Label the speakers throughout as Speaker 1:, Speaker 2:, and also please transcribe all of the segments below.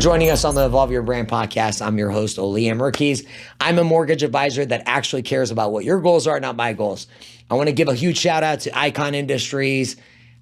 Speaker 1: joining us on the Evolve Your Brand podcast. I'm your host, Oli Amarkees. I'm a mortgage advisor that actually cares about what your goals are, not my goals. I want to give a huge shout out to Icon Industries.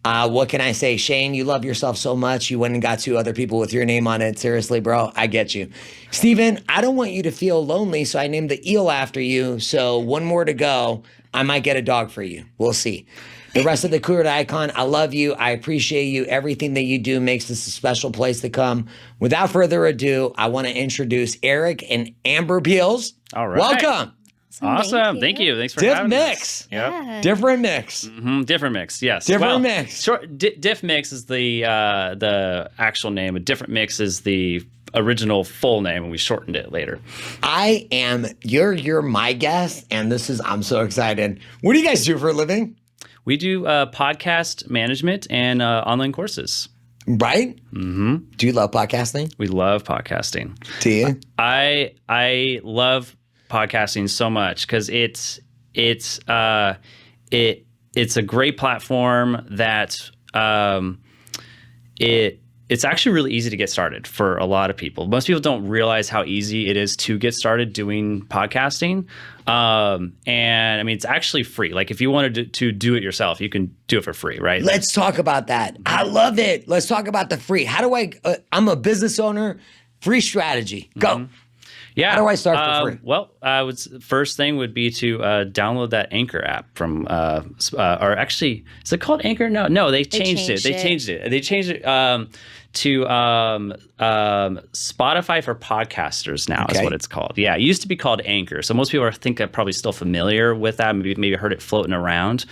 Speaker 1: What can I say? Shane, you love yourself so much. You went and got 2 other people with your name on it. Seriously, bro, I get you. Steven, I don't want you to feel lonely, so I named the eel after you. So 1 more to go. I might get a dog for you. We'll see. The rest of the crew at Icon, I love you. I appreciate you. Everything that you do makes this a special place to come. Without further ado, I want to introduce Eric and Amber Beels.
Speaker 2: All right.
Speaker 1: Welcome.
Speaker 2: Awesome. Thank you. Thanks for having us.
Speaker 1: DifMix. Yep. Different mix.
Speaker 2: Different mix. Yes.
Speaker 1: Different mix.
Speaker 2: DifMix is the actual name. A different mix is the original full name, and we shortened it later.
Speaker 1: You're my guest, and I'm so excited. What do you guys do for a living?
Speaker 2: We do podcast management and online courses. Right?
Speaker 1: Mm-hmm. Do you love podcasting?
Speaker 2: We love podcasting.
Speaker 1: Do you?
Speaker 2: I love podcasting so much because it's a great platform that it's actually really easy to get started for a lot of people. Most people don't realize how easy it is to get started doing podcasting. And I mean, it's actually free. Like if you wanted to do it yourself, you can do it for free, right?
Speaker 1: Let's talk about that. I love it. Let's talk about the free. How do I'm a business owner, free strategy. Go. Mm-hmm.
Speaker 2: Yeah.
Speaker 1: How do I start for free?
Speaker 2: Well, first thing would be to download that Anchor app from, or actually, is it called Anchor? No, they changed it. They changed it to Spotify for podcasters now is what it's called. Yeah, it used to be called Anchor. So most people are probably still familiar with that. Maybe heard it floating around.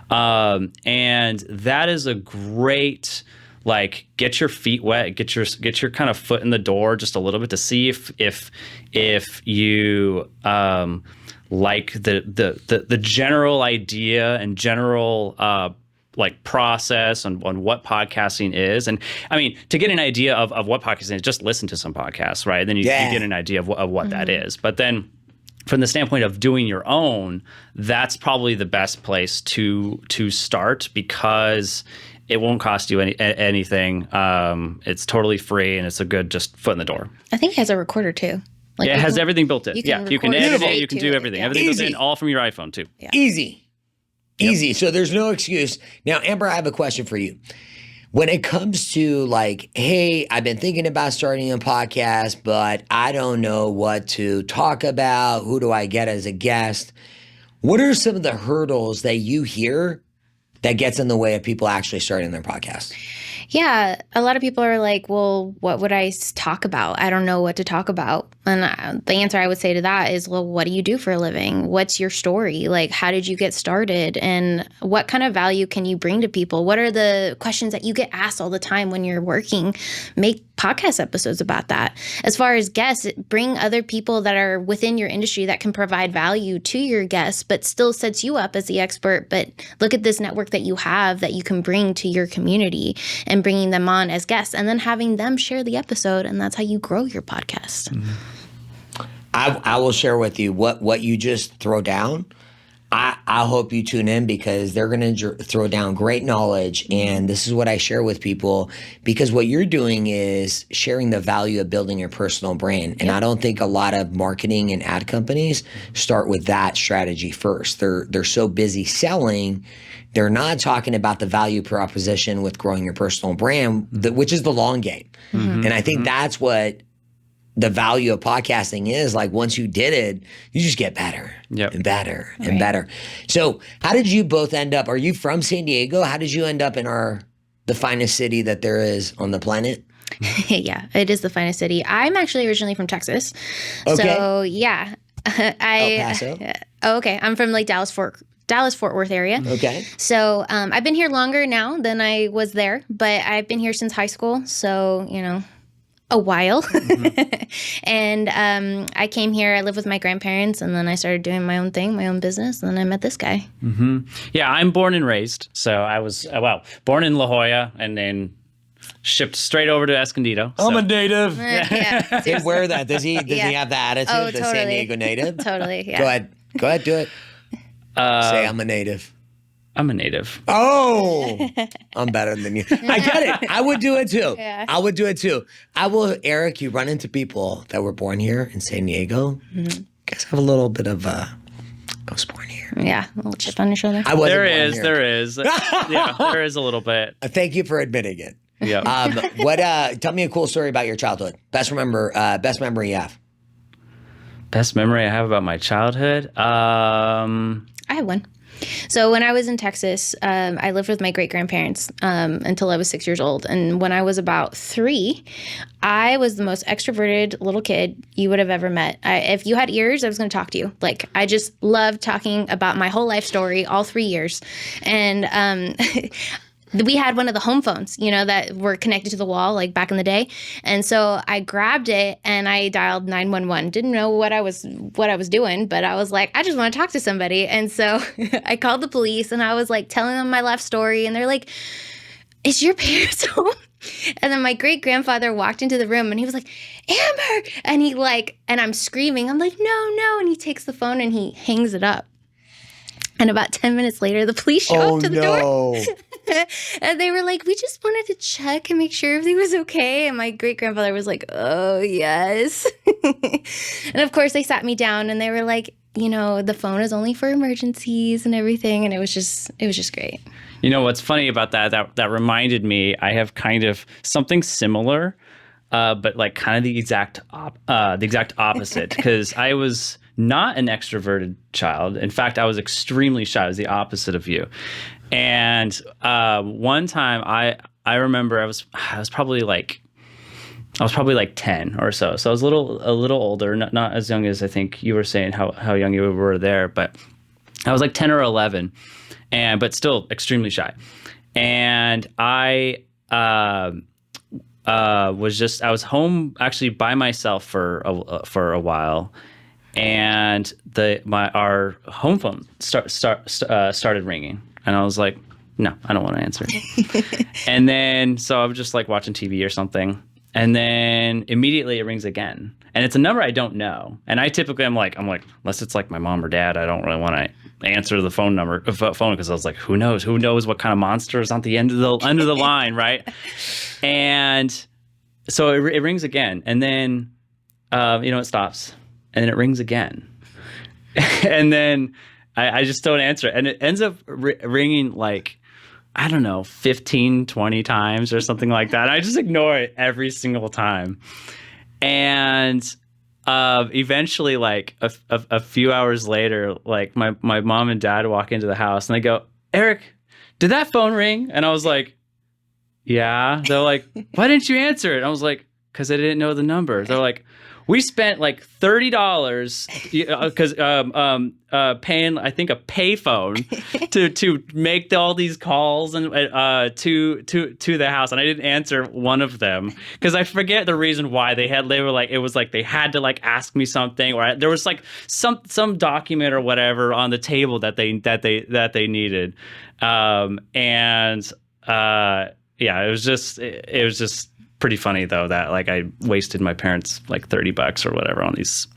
Speaker 2: And that is a great, like, get your feet wet, get your kind of foot in the door just a little bit to see if you like the general idea and general like process on what podcasting is. And I mean, to get an idea of what podcasting is, just listen to some podcasts, right? Then you get an idea of what that is. But then from the standpoint of doing your own, that's probably the best place to start because it won't cost you anything. It's totally free, and it's a good just foot in the door.
Speaker 3: I think it has a recorder too.
Speaker 2: Like it has everything built in. You can edit it. You can do everything.
Speaker 3: Yeah.
Speaker 2: Everything built in, all from your iPhone too.
Speaker 1: Yeah. Easy. So there's no excuse. Now, Amber, I have a question for you. When it comes to like, hey, I've been thinking about starting a podcast, but I don't know what to talk about. Who do I get as a guest? What are some of the hurdles that you hear that gets in the way of people actually starting their podcast?
Speaker 3: Yeah, a lot of people are like, well, what would I talk about? I don't know what to talk about. And the answer I would say to that is, well, what do you do for a living? What's your story? Like, how did you get started? And what kind of value can you bring to people? What are the questions that you get asked all the time when you're working? Make podcast episodes about that. As far as guests, bring other people that are within your industry that can provide value to your guests, but still sets you up as the expert. But look at this network that you have that you can bring to your community and bringing them on as guests and then having them share the episode. And that's how you grow your podcast.
Speaker 1: Mm-hmm. I will share with you what you just throw down. I hope you tune in because they're going to throw down great knowledge. And this is what I share with people because what you're doing is sharing the value of building your personal brand. And I don't think a lot of marketing and ad companies start with that strategy first. They're so busy selling. They're not talking about the value proposition with growing your personal brand, which is the long game. Mm-hmm. And I think that's what the value of podcasting is. Like once you did it, you just get better and better and better. So how did you both end up? Are you from San Diego? How did you end up in the finest city that there is on the planet?
Speaker 3: Yeah, it is the finest city. I'm actually originally from Texas.
Speaker 1: Okay.
Speaker 3: So yeah,
Speaker 1: El Paso?
Speaker 3: Okay. I'm from like Dallas-Fort Worth area.
Speaker 1: Okay.
Speaker 3: So I've been here longer now than I was there, but I've been here since high school. So, a while. Mm-hmm. And I came here, I lived with my grandparents, and then I started doing my own thing, my own business, and then I met this guy.
Speaker 2: Mm-hmm. Yeah, I'm born and raised. So I was, born in La Jolla and then shipped straight over to Escondido.
Speaker 1: I'm a native.
Speaker 3: Yeah.
Speaker 1: He'd wear that. Does he have the attitude, the San Diego native?
Speaker 3: Totally, yeah.
Speaker 1: Go ahead, do it. Say I'm a native.
Speaker 2: I'm a native.
Speaker 1: Oh, I'm better than you. I get it. I would do it too.
Speaker 3: Yeah.
Speaker 1: I would do it too. Eric, you run into people that were born here in San Diego. Mm-hmm. Guys have a little bit of I was born here.
Speaker 3: Yeah, a little chip on your shoulder.
Speaker 1: I wasn't
Speaker 2: There
Speaker 1: born
Speaker 2: is,
Speaker 1: here.
Speaker 2: there is. Yeah, there is a little bit.
Speaker 1: Thank you for admitting it.
Speaker 2: Yeah.
Speaker 1: Tell me a cool story about your childhood. Best memory you have.
Speaker 2: Best memory I have about my childhood?
Speaker 3: I have one. So when I was in Texas, I lived with my great-grandparents until I was 6 years old. And when I was about 3, I was the most extroverted little kid you would have ever met. If you had ears, I was going to talk to you. Like, I just loved talking about my whole life story, all 3 years. And we had one of the home phones, that were connected to the wall, like back in the day. And so I grabbed it and I dialed 911. Didn't know what I was doing, but I was like, I just want to talk to somebody. And so I called the police and I was like telling them my life story. And they're like, is your parents home? And then my great grandfather walked into the room and he was like, Amber. And and I'm screaming. I'm like, no. And he takes the phone and he hangs it up. And about 10 minutes later, the police show up to the door. And they were like, we just wanted to check and make sure everything was okay. And my great-grandfather was like, oh, yes. And of course, they sat me down and they were like, the phone is only for emergencies and everything. And it was just great.
Speaker 2: What's funny about that reminded me, I have kind of something similar, but like kind of the exact opposite, because I was not an extroverted child. In fact, I was extremely shy. I was the opposite of you. And one time I remember I was probably like 10 or so. So I was a little older, not as young as I think you were saying how young you were there, but I was like 10 or 11, but still extremely shy. And I was home actually by myself for a while. And our home phone started ringing, and I was like, no, I don't want to answer. And then so I was just like watching TV or something, and then immediately it rings again, and it's a number I don't know. And I typically I'm like unless it's like my mom or dad, I don't really want to answer the phone because I was like, who knows what kind of monster is on the end of the line, right? And so it rings again, and then it stops. And then it rings again. And then I just don't answer it. And it ends up ringing like, I don't know, 15, 20 times or something like that. And I just ignore it every single time. And eventually, like a few hours later, like my mom and dad walk into the house and they go, Eric, did that phone ring? And I was like, yeah. They're like, why didn't you answer it? And I was like, because I didn't know the number. They're like, we spent like $30 because paying, I think, a payphone to make all these calls and to the house, and I didn't answer one of them because I forget the reason why they were like, it was like they had to like ask me something, or there was like some document or whatever on the table that they needed, yeah, it was just pretty funny though that like I wasted my parents like $30 or whatever on these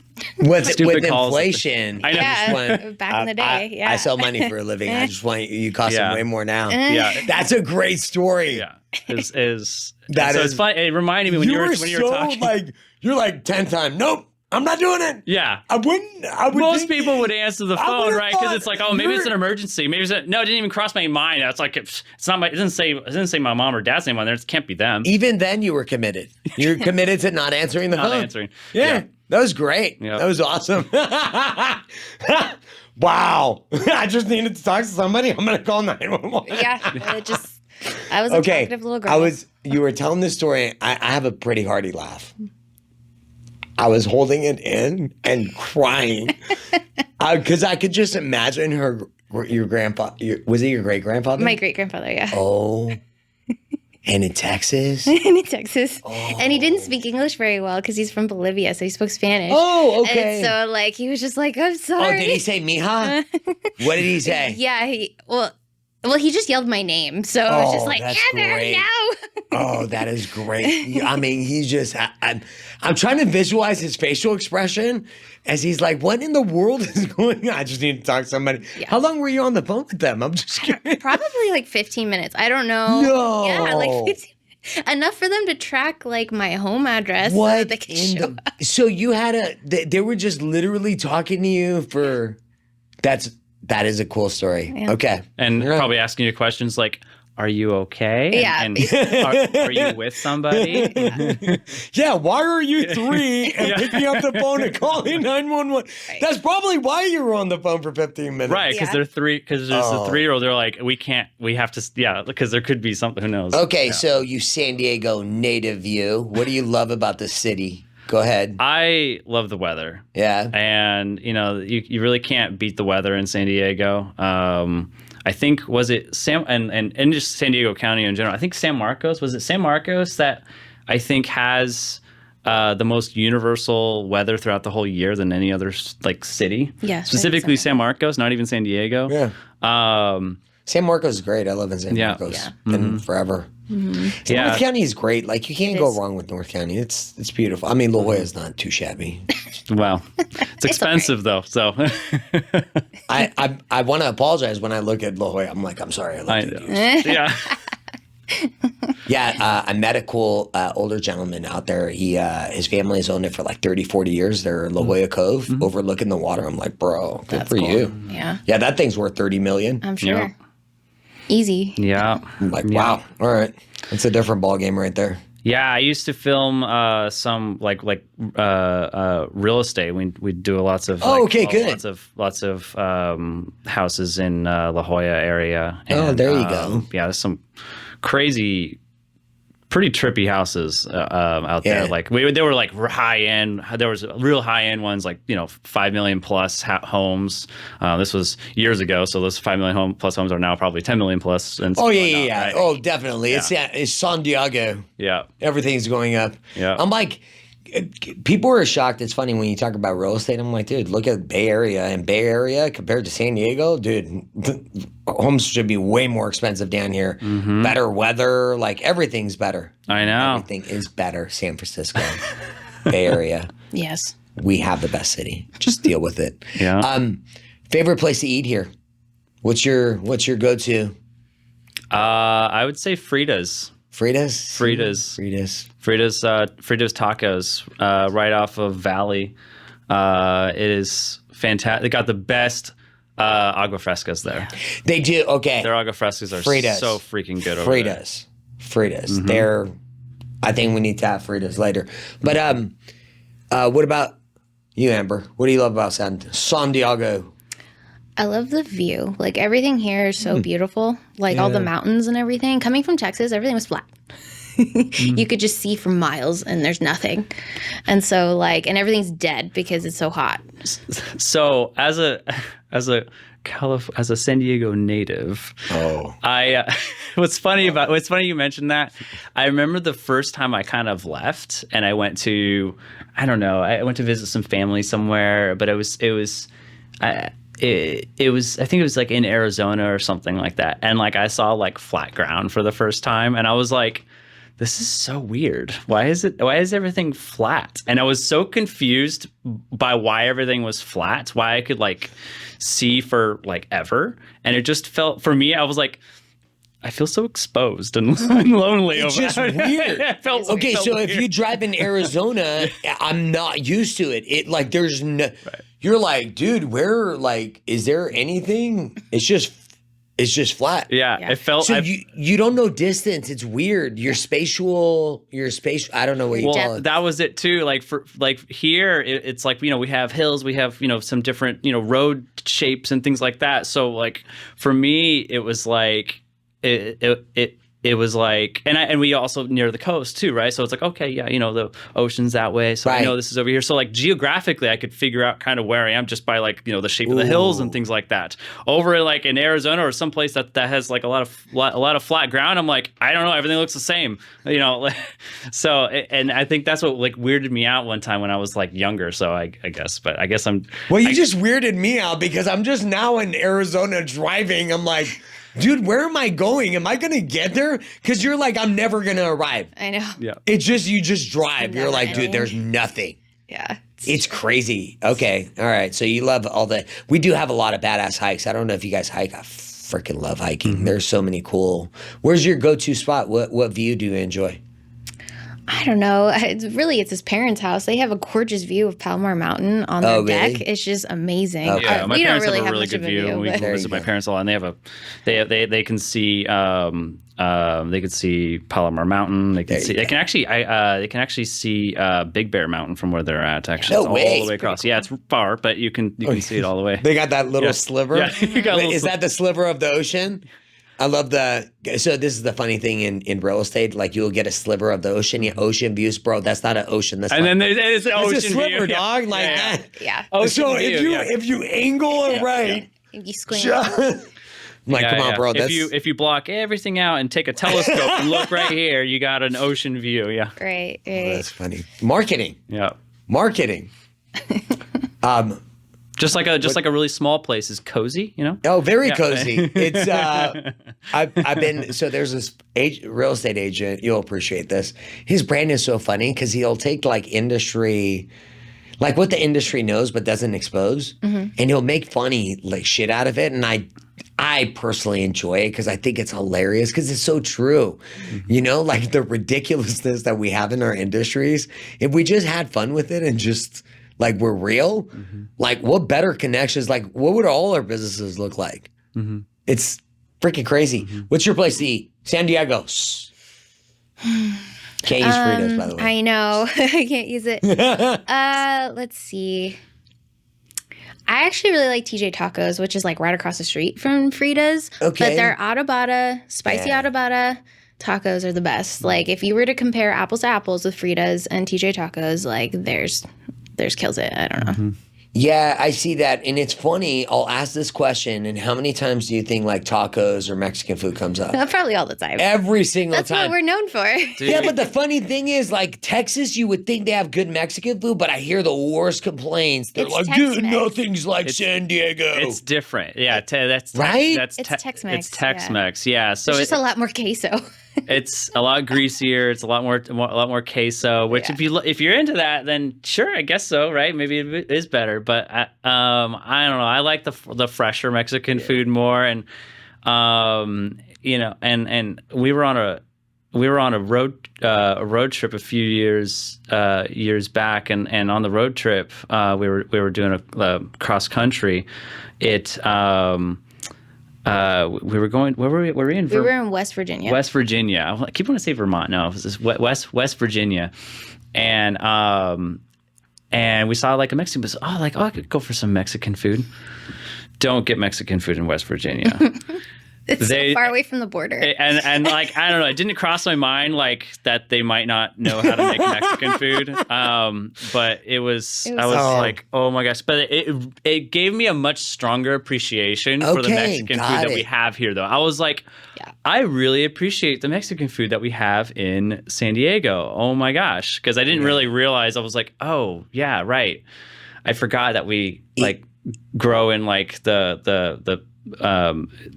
Speaker 2: stupid
Speaker 1: with
Speaker 2: calls.
Speaker 1: Inflation.
Speaker 2: I know.
Speaker 3: Yeah, back in the day.
Speaker 1: I sell money for a living. I just want you cost them way more now.
Speaker 2: Yeah,
Speaker 1: that's a great story.
Speaker 2: Yeah, it's funny. It reminded me when you were talking.
Speaker 1: Like you're like 10 times. Nope. I'm not doing it.
Speaker 2: Yeah.
Speaker 1: I would
Speaker 2: Most people would answer the phone, right? Because it's like, oh, maybe it's an emergency. Maybe it didn't even cross my mind. It's like it's not it didn't say my mom or dad's name on there. It can't be them.
Speaker 1: Even then, you were committed. You're committed to not answering the phone.
Speaker 2: Not answering.
Speaker 1: Yeah. That was great.
Speaker 2: Yep.
Speaker 1: That was awesome. Wow. I just needed to talk to somebody. I'm gonna call 911.
Speaker 3: Yeah. I was a talkative little girl.
Speaker 1: You were telling this story. I have a pretty hearty laugh. I was holding it in and crying because I could just imagine your grandpa. Was it your great grandfather?
Speaker 3: My great grandfather, yeah.
Speaker 1: Oh, and in Texas.
Speaker 3: In Texas, and he didn't speak English very well because he's from Bolivia, so he spoke Spanish.
Speaker 1: Oh, okay.
Speaker 3: And so like he was just like, I'm sorry.
Speaker 1: Oh, did he say "mija"? What did he say?
Speaker 3: Yeah, well, he just yelled my name, so I was just like,
Speaker 1: that's
Speaker 3: Amber,
Speaker 1: great.
Speaker 3: no.
Speaker 1: Oh, that is great. I mean, he's just, I'm trying to visualize his facial expression as he's like, what in the world is going on? I just need to talk to somebody. Yeah. How long were you on the phone with them? I'm just curious.
Speaker 3: Probably like 15 minutes. I don't know.
Speaker 1: No.
Speaker 3: Yeah, like 15 enough for them to track like my home address.
Speaker 1: What
Speaker 3: so they can show up.
Speaker 1: So you had they were just literally talking to you for, that is a cool story. Yeah. Okay.
Speaker 2: And probably asking you questions like, are you okay?
Speaker 3: Yeah.
Speaker 2: And are you with somebody?
Speaker 1: Yeah. Why are you 3 and picking up the phone and calling 911? Right. That's probably why you were on the phone for 15 minutes.
Speaker 2: Right. Because they're 3. Because there's a 3-year-old. They're like, we have to. Yeah. Because there could be something. Who knows?
Speaker 1: Okay. Yeah. So you San Diego native you. What do you love about the city? Go ahead.
Speaker 2: I love the weather.
Speaker 1: Yeah.
Speaker 2: And you really can't beat the weather in San Diego. I think was it and just San Diego County in general. I think San Marcos, was it San Marcos that I think has the most universal weather throughout the whole year than any other like city.
Speaker 3: Yeah,
Speaker 2: specifically San Marcos, not even San Diego.
Speaker 1: Yeah. San Marcos is great. I live in San Marcos. Yeah. Been forever. Mm-hmm. North County is great. Like you can't go wrong with North County. It's beautiful. I mean, La Jolla is not too shabby.
Speaker 2: Well, it's expensive though. So
Speaker 1: I want to apologize when I look at La Jolla. I'm like, I'm sorry. I looked at you.
Speaker 2: Yeah.
Speaker 1: Yeah, I met a cool older gentleman out there. His family has owned it for like 30, 40 years. They're in La Jolla Cove, overlooking the water. I'm like, bro, good for you.
Speaker 3: Yeah.
Speaker 1: Yeah, that thing's worth $30 million.
Speaker 3: I'm sure.
Speaker 2: Yeah.
Speaker 3: Easy.
Speaker 2: Yeah.
Speaker 1: I'm like, wow. All right. It's a different ball game right there.
Speaker 2: Yeah, I used to film some like real estate. We do lots of
Speaker 1: good.
Speaker 2: Lots of houses in La Jolla area. And,
Speaker 1: there you go.
Speaker 2: Yeah, there's some crazy, pretty trippy houses out there. Like they were like high end. There was real high end ones, like $5 million plus homes. This was years ago, so those $5 million plus homes are now probably $10 million plus. And
Speaker 1: yeah.
Speaker 2: Right?
Speaker 1: Oh, definitely. Yeah. It's San Diego.
Speaker 2: Yeah,
Speaker 1: everything's going up.
Speaker 2: Yeah,
Speaker 1: I'm like, people are shocked. It's funny when you talk about real estate. I'm like, dude, look at Bay Area and Bay Area compared to San Diego, dude. Homes should be way more expensive down here. Mm-hmm. Better weather, like everything's better.
Speaker 2: I know
Speaker 1: everything is better. San Francisco, Bay Area.
Speaker 3: Yes,
Speaker 1: we have the best city. Just deal with it.
Speaker 2: Yeah.
Speaker 1: Favorite place to eat here? What's your go-to?
Speaker 2: I would say Frida's.
Speaker 1: Frida's
Speaker 2: tacos right off of Valley. It is fantastic. They got the best agua frescas there.
Speaker 1: They do. Okay,
Speaker 2: their agua frescas are so freaking good.
Speaker 1: Frida's. Mm-hmm. I think we need to have Frida's later. But what about you, Amber? What do you love about San Diego?
Speaker 3: I love the view. Like everything here is so beautiful. Like all the mountains and everything. Coming from Texas, everything was flat. You could just see for miles and there's nothing. And so and everything's dead because it's so hot.
Speaker 2: So as a San Diego native, what's funny you mentioned that. I remember the first time I kind of left and I went to visit some family somewhere, but I think it was like in Arizona or something like that. And like I saw like flat ground for the first time and I was like, this is so weird. Why is everything flat? And I was so confused by why everything was flat, why I could like see for like ever. And it just felt, for me, I was like, I feel so exposed and lonely.
Speaker 1: It's just weird. If you drive in Arizona, I'm not used to it. It like there's no. Right. You're like, dude, where like is there anything? It's just flat.
Speaker 2: Yeah. It felt.
Speaker 1: So you don't know distance. It's weird. You're spatial. I don't know what you call it.
Speaker 2: That was it too. Like here, it's like we have hills. We have some different road shapes and things like that. So like for me, it was like. It was like, and we also near the coast too, right? So it's like, okay, yeah, the ocean's that way, so I know this is over here. So like geographically, I could figure out kind of where I am just by like the shape of the hills and things like that. Over like in Arizona or someplace that has like a lot of flat ground, I'm like, I don't know, everything looks the same, So and I think that's what like weirded me out one time when I was like younger. So I guess I'm.
Speaker 1: Well, you just weirded me out because I'm just now in Arizona driving. I'm like. dude, where am I going? Am I going to get there? Because you're like, I'm never going to arrive.
Speaker 3: I know.
Speaker 2: Yeah.
Speaker 1: It's just, you just drive. You're
Speaker 3: Never
Speaker 1: like, dude,
Speaker 3: ending.
Speaker 1: there's nothing.
Speaker 3: Yeah.
Speaker 1: It's crazy. Okay. All right. So you love all the, we do have a lot of badass hikes. I don't know if you guys hike. I freaking love hiking. There's so many cool. Where's your go-to spot? What view do you enjoy?
Speaker 3: I don't know. It's his parents' house. They have a gorgeous view of Palomar Mountain on their deck. It's just amazing.
Speaker 1: Okay.
Speaker 2: Yeah, my
Speaker 3: we don't
Speaker 2: parents
Speaker 3: really
Speaker 2: have a really
Speaker 3: much
Speaker 2: good
Speaker 3: of
Speaker 2: view. We
Speaker 3: but-
Speaker 2: can visit my parents a lot, and they can see they can see Palomar Mountain. They can actually see Big Bear Mountain from where they're at. Actually,
Speaker 1: No
Speaker 2: it's
Speaker 1: way.
Speaker 2: all the way across. Yeah, it's far, but you can see it all the way.
Speaker 1: They got that little sliver.
Speaker 2: Yeah, you got a little
Speaker 1: Is that the sliver of the ocean? I love so this is the funny thing in real estate, like you'll get a sliver of the ocean, ocean views, bro. That's not an ocean. That's
Speaker 2: and then there's an ocean
Speaker 1: it's a sliver,
Speaker 2: view.
Speaker 1: dog.
Speaker 2: Yeah.
Speaker 1: Like
Speaker 2: Yeah.
Speaker 1: that.
Speaker 3: Yeah.
Speaker 2: Ocean
Speaker 1: So
Speaker 2: view,
Speaker 1: if you angle it right,
Speaker 3: You squint.
Speaker 1: I'm like, come on, bro. That's
Speaker 2: If you block everything out and take a telescope and look right here, you got an ocean view. Yeah.
Speaker 3: Right.
Speaker 1: that's funny. Marketing.
Speaker 2: Yeah. Just like a really small place is cozy, you know?
Speaker 1: Oh, very cozy. It's I've been so there's this real estate agent. You'll appreciate this. His brand is so funny because he'll take like industry, like what the industry knows but doesn't expose, and he'll make funny like shit out of it. And I personally enjoy it because I think it's hilarious because it's so true. You know, like the ridiculousness that we have in our industries. If we just had fun with it and just like we're real, like what better connections? Like what would all our businesses look like? It's freaking crazy. What's your place to eat? San Diego. Can't use Fritos, by the way.
Speaker 3: I know. I can't use it. Let's see. I actually really like TJ Tacos, which is like right across the street from Frida's.
Speaker 1: Okay.
Speaker 3: But their adobada, spicy adobada tacos are the best. Like if you were to compare apples to apples with Frida's and TJ Tacos, like there's kills it. I don't know.
Speaker 1: Yeah, I see that. And it's funny. I'll ask this question. And how many times do you think like tacos or Mexican food comes up?
Speaker 3: Probably all the time.
Speaker 1: Every single
Speaker 3: That's
Speaker 1: time.
Speaker 3: what we're known for.
Speaker 1: Yeah, but the funny thing is, like Texas, you would think they have good Mexican food, but I hear the worst complaints. They're
Speaker 3: It's
Speaker 1: like, dude,
Speaker 3: Tex-Mex.
Speaker 1: nothing's like San Diego.
Speaker 2: It's different. Yeah, that's
Speaker 1: Right?
Speaker 2: That's
Speaker 3: It's Tex-Mex,
Speaker 2: It's Tex-Mex. Yeah. So
Speaker 3: It's just a lot more queso.
Speaker 2: it's a lot greasier. It's a lot more queso. Which if you're into that, then sure, I guess so, right? Maybe it is better. But I don't know. I like the fresher Mexican food more, and you know, and we were on a road trip a few years back, and on the road trip we were doing a cross country. We were going. Where were we? Were we in?
Speaker 3: We were in West Virginia.
Speaker 2: West Virginia. I keep wanting to say Vermont. No, it was just West Virginia, and we saw like a Mexican. I could go for some Mexican food. Don't get Mexican food in West Virginia.
Speaker 3: It's so far away from the border.
Speaker 2: And like I don't know, it didn't cross my mind like that they might not know how to make Mexican food. But I was like, oh my gosh. But it gave me a much stronger appreciation for the Mexican food that we have here, though. I was like, I really appreciate the Mexican food that we have in San Diego. Oh my gosh, because I didn't really realize. I was like, oh yeah, right. I forgot that we like grow in like the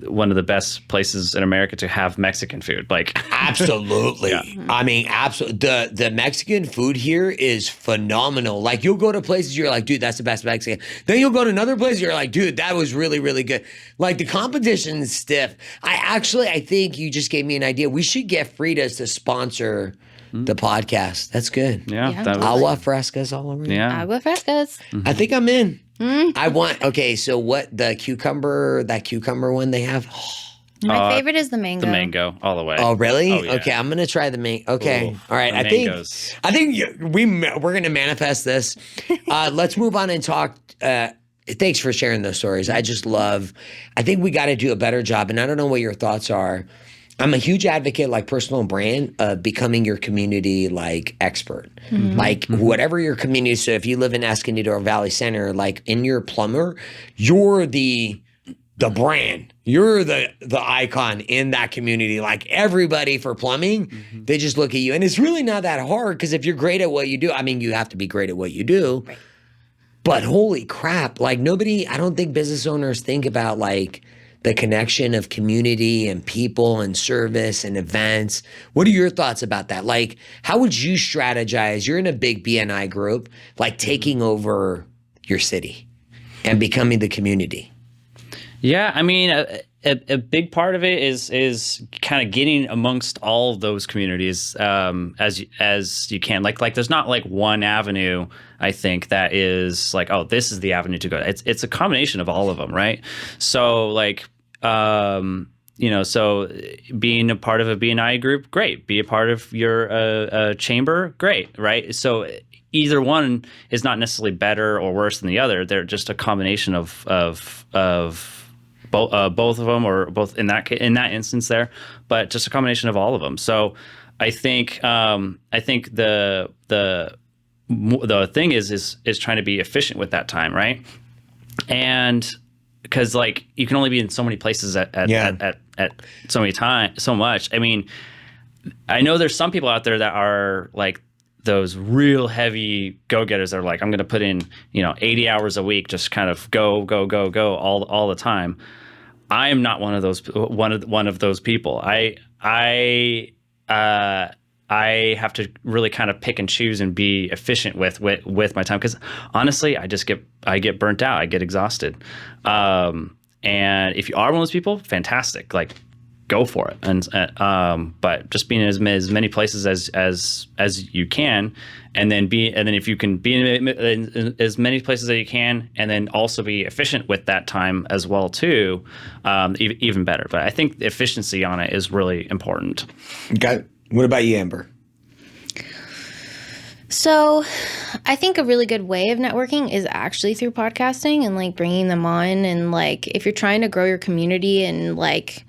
Speaker 2: one of the best places in America to have Mexican food. Like
Speaker 1: absolutely. I mean, absolutely. The Mexican food here is phenomenal. Like you'll go to places you're like, dude, that's the best Mexican. Then you'll go to another place you're like, dude, that was really, really good. Like the competition is stiff. I think you just gave me an idea. We should get Frida's to sponsor the podcast. That's good.
Speaker 2: Yeah.
Speaker 1: Agua frescas all over.
Speaker 2: Yeah.
Speaker 3: Agua frescas.
Speaker 1: I think I'm in. I want, so what, that cucumber one they have?
Speaker 3: My favorite is the mango.
Speaker 2: The mango, all the way.
Speaker 1: Oh, really?
Speaker 2: Oh, yeah.
Speaker 1: Okay, I'm going to try the mango. Okay.
Speaker 2: Ooh,
Speaker 1: all right. I think we're going to manifest this. Let's move on and talk. Thanks for sharing those stories. I think we got to do a better job. And I don't know what your thoughts are. I'm a huge advocate, like personal brand, of becoming your community like expert. Like whatever your community. So if you live in Escondido or Valley Center, like in your plumber, you're the brand. You're the icon in that community. Like everybody for plumbing, they just look at you. And it's really not that hard because if you're great at what you do, I mean, you have to be great at what you do. Right. But holy crap, like I don't think business owners think about like the connection of community and people and service and events. What are your thoughts about that? Like, how would you strategize? You're in a big BNI group, like taking over your city and becoming the community.
Speaker 2: Yeah, I mean, a big part of it is kind of getting amongst all of those communities as you can. Like there's not like one avenue, I think, that is like, oh, this is the avenue to go. It's a combination of all of them, right? So like, so being a part of a BNI group, great. Be a part of your chamber, great, right? So either one is not necessarily better or worse than the other. They're just a combination of both of them, or both in that instance there, but just a combination of all of them. So I think the thing is trying to be efficient with that time, right? And because like you can only be in so many places at so much. I mean, I know there's some people out there that are like those real heavy go-getters that are like, I'm going to put in 80 hours a week, just kind of go all the time. I am not one of those people. I have to really kind of pick and choose and be efficient with my time, because honestly, I get burnt out. I get exhausted. And if you are one of those people, fantastic. Like, go for it. And but just being in as many places as you can, and then if you can be in as many places as you can, and then also be efficient with that time as well too, even better. But I think the efficiency on it is really important.
Speaker 1: Okay. What about you, Amber?
Speaker 3: So I think a really good way of networking is actually through podcasting and like bringing them on. And like, if you're trying to grow your community and like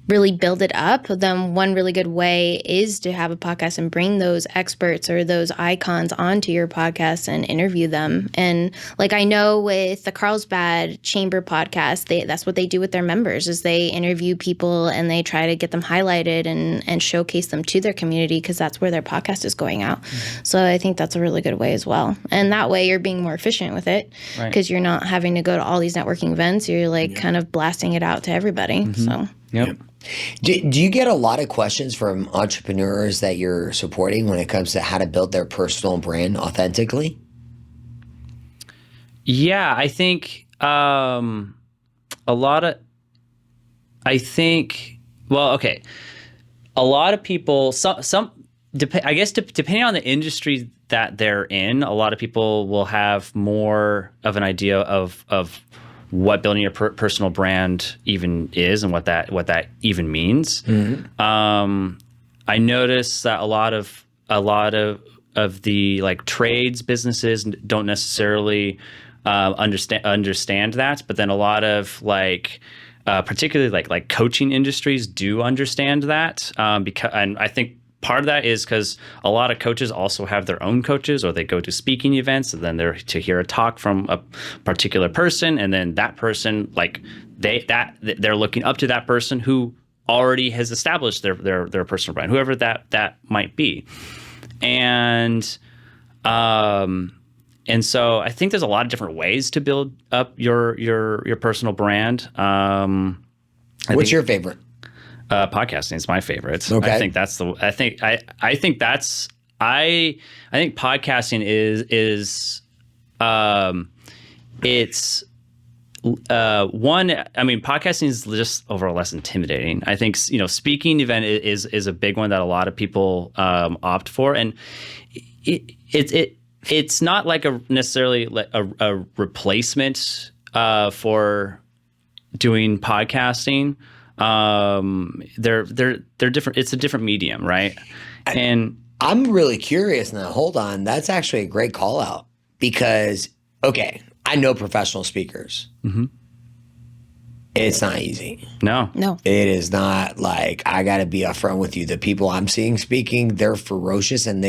Speaker 3: really build it up, then one really good way is to have a podcast and bring those experts or those icons onto your podcast and interview them. And like, I know with the Carlsbad Chamber podcast, that's what they do with their members, is they interview people and they try to get them highlighted and showcase them to their community, because that's where their podcast is going out. Mm-hmm. So I think that's a really good way as well. And that way you're being more efficient with it, because you're not having to go to all these networking events. You're like kind of blasting it out to everybody. Mm-hmm. So
Speaker 2: Yep.
Speaker 1: Do you get a lot of questions from entrepreneurs that you're supporting when it comes to how to build their personal brand authentically?
Speaker 2: Yeah, I think a lot of people, I guess depending on the industry that they're in, a lot of people will have more of an idea of what building your personal brand even is and what that even means. Mm-hmm. I notice that a lot of the like trades businesses don't necessarily understand that, but then a lot of like particularly like coaching industries do understand that, because, and I think part of that is because a lot of coaches also have their own coaches, or they go to speaking events and then they're to hear a talk from a particular person, and then that person, like they're looking up to that person who already has established their personal brand, whoever that might be. And so I think there's a lot of different ways to build up your personal brand.
Speaker 1: What's your favorite?
Speaker 2: Podcasting is my favorite.
Speaker 1: Okay.
Speaker 2: I think podcasting is it's one. I mean, podcasting is just overall less intimidating. I think speaking event is a big one that a lot of people opt for, and it's not like necessarily a replacement for doing podcasting. They're different. It's a different medium, right? And
Speaker 1: I'm really curious now. Hold on. That's actually a great call out, because, okay, I know professional speakers. Mm-hmm. It's not easy.
Speaker 2: No.
Speaker 1: It is not. Like, I got to be upfront with you. The people I'm seeing speaking, they're ferocious, and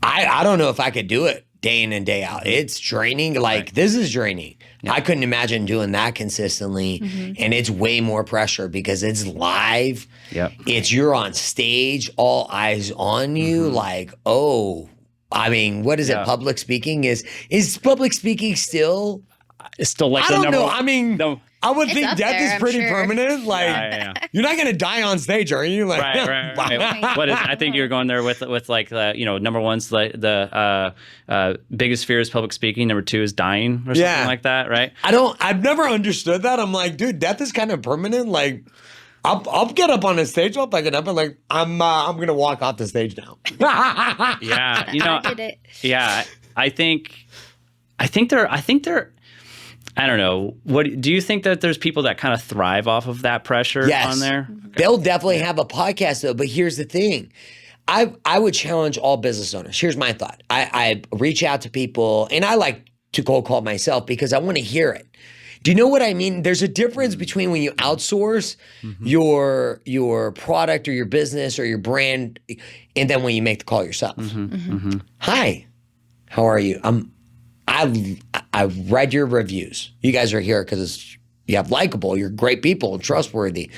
Speaker 1: I don't know if I could do it day in and day out. It's draining. Like, right. This is draining. Yeah. I couldn't imagine doing that consistently. Mm-hmm. And it's way more pressure because it's live.
Speaker 2: Yep.
Speaker 1: You're on stage, all eyes on you. Mm-hmm. Like, oh, I mean, what is it? Public speaking is public speaking still?
Speaker 2: It's still like
Speaker 1: I don't know. I mean, I would
Speaker 3: It's
Speaker 1: think
Speaker 3: up
Speaker 1: death
Speaker 3: there,
Speaker 1: is
Speaker 3: I'm
Speaker 1: pretty
Speaker 3: sure.
Speaker 1: permanent. Like,
Speaker 2: Yeah.
Speaker 1: you're not going to die on stage, are you? Like,
Speaker 2: Right. What is? I think you're going there with like number one's like the biggest fear is public speaking. Number two is dying or something like that, right?
Speaker 1: I've never understood that. I'm like, dude, death is kind of permanent. Like, I'll get up on a stage. I'll pick it up and like, I'm gonna walk off the stage now.
Speaker 2: Yeah,
Speaker 3: I did it.
Speaker 2: Yeah, I think they're. I don't know. What do you think that there's people that kind of thrive off of that pressure on there?
Speaker 1: They'll definitely have a podcast though. But here's the thing. I would challenge all business owners. Here's my thought. I reach out to people and I like to cold call myself because I want to hear it. Do you know what I mean? There's a difference between when you outsource your product or your business or your brand and then when you make the call yourself. Hi, how are you? I've read your reviews. You guys are here because you have likable, you're great people and trustworthy.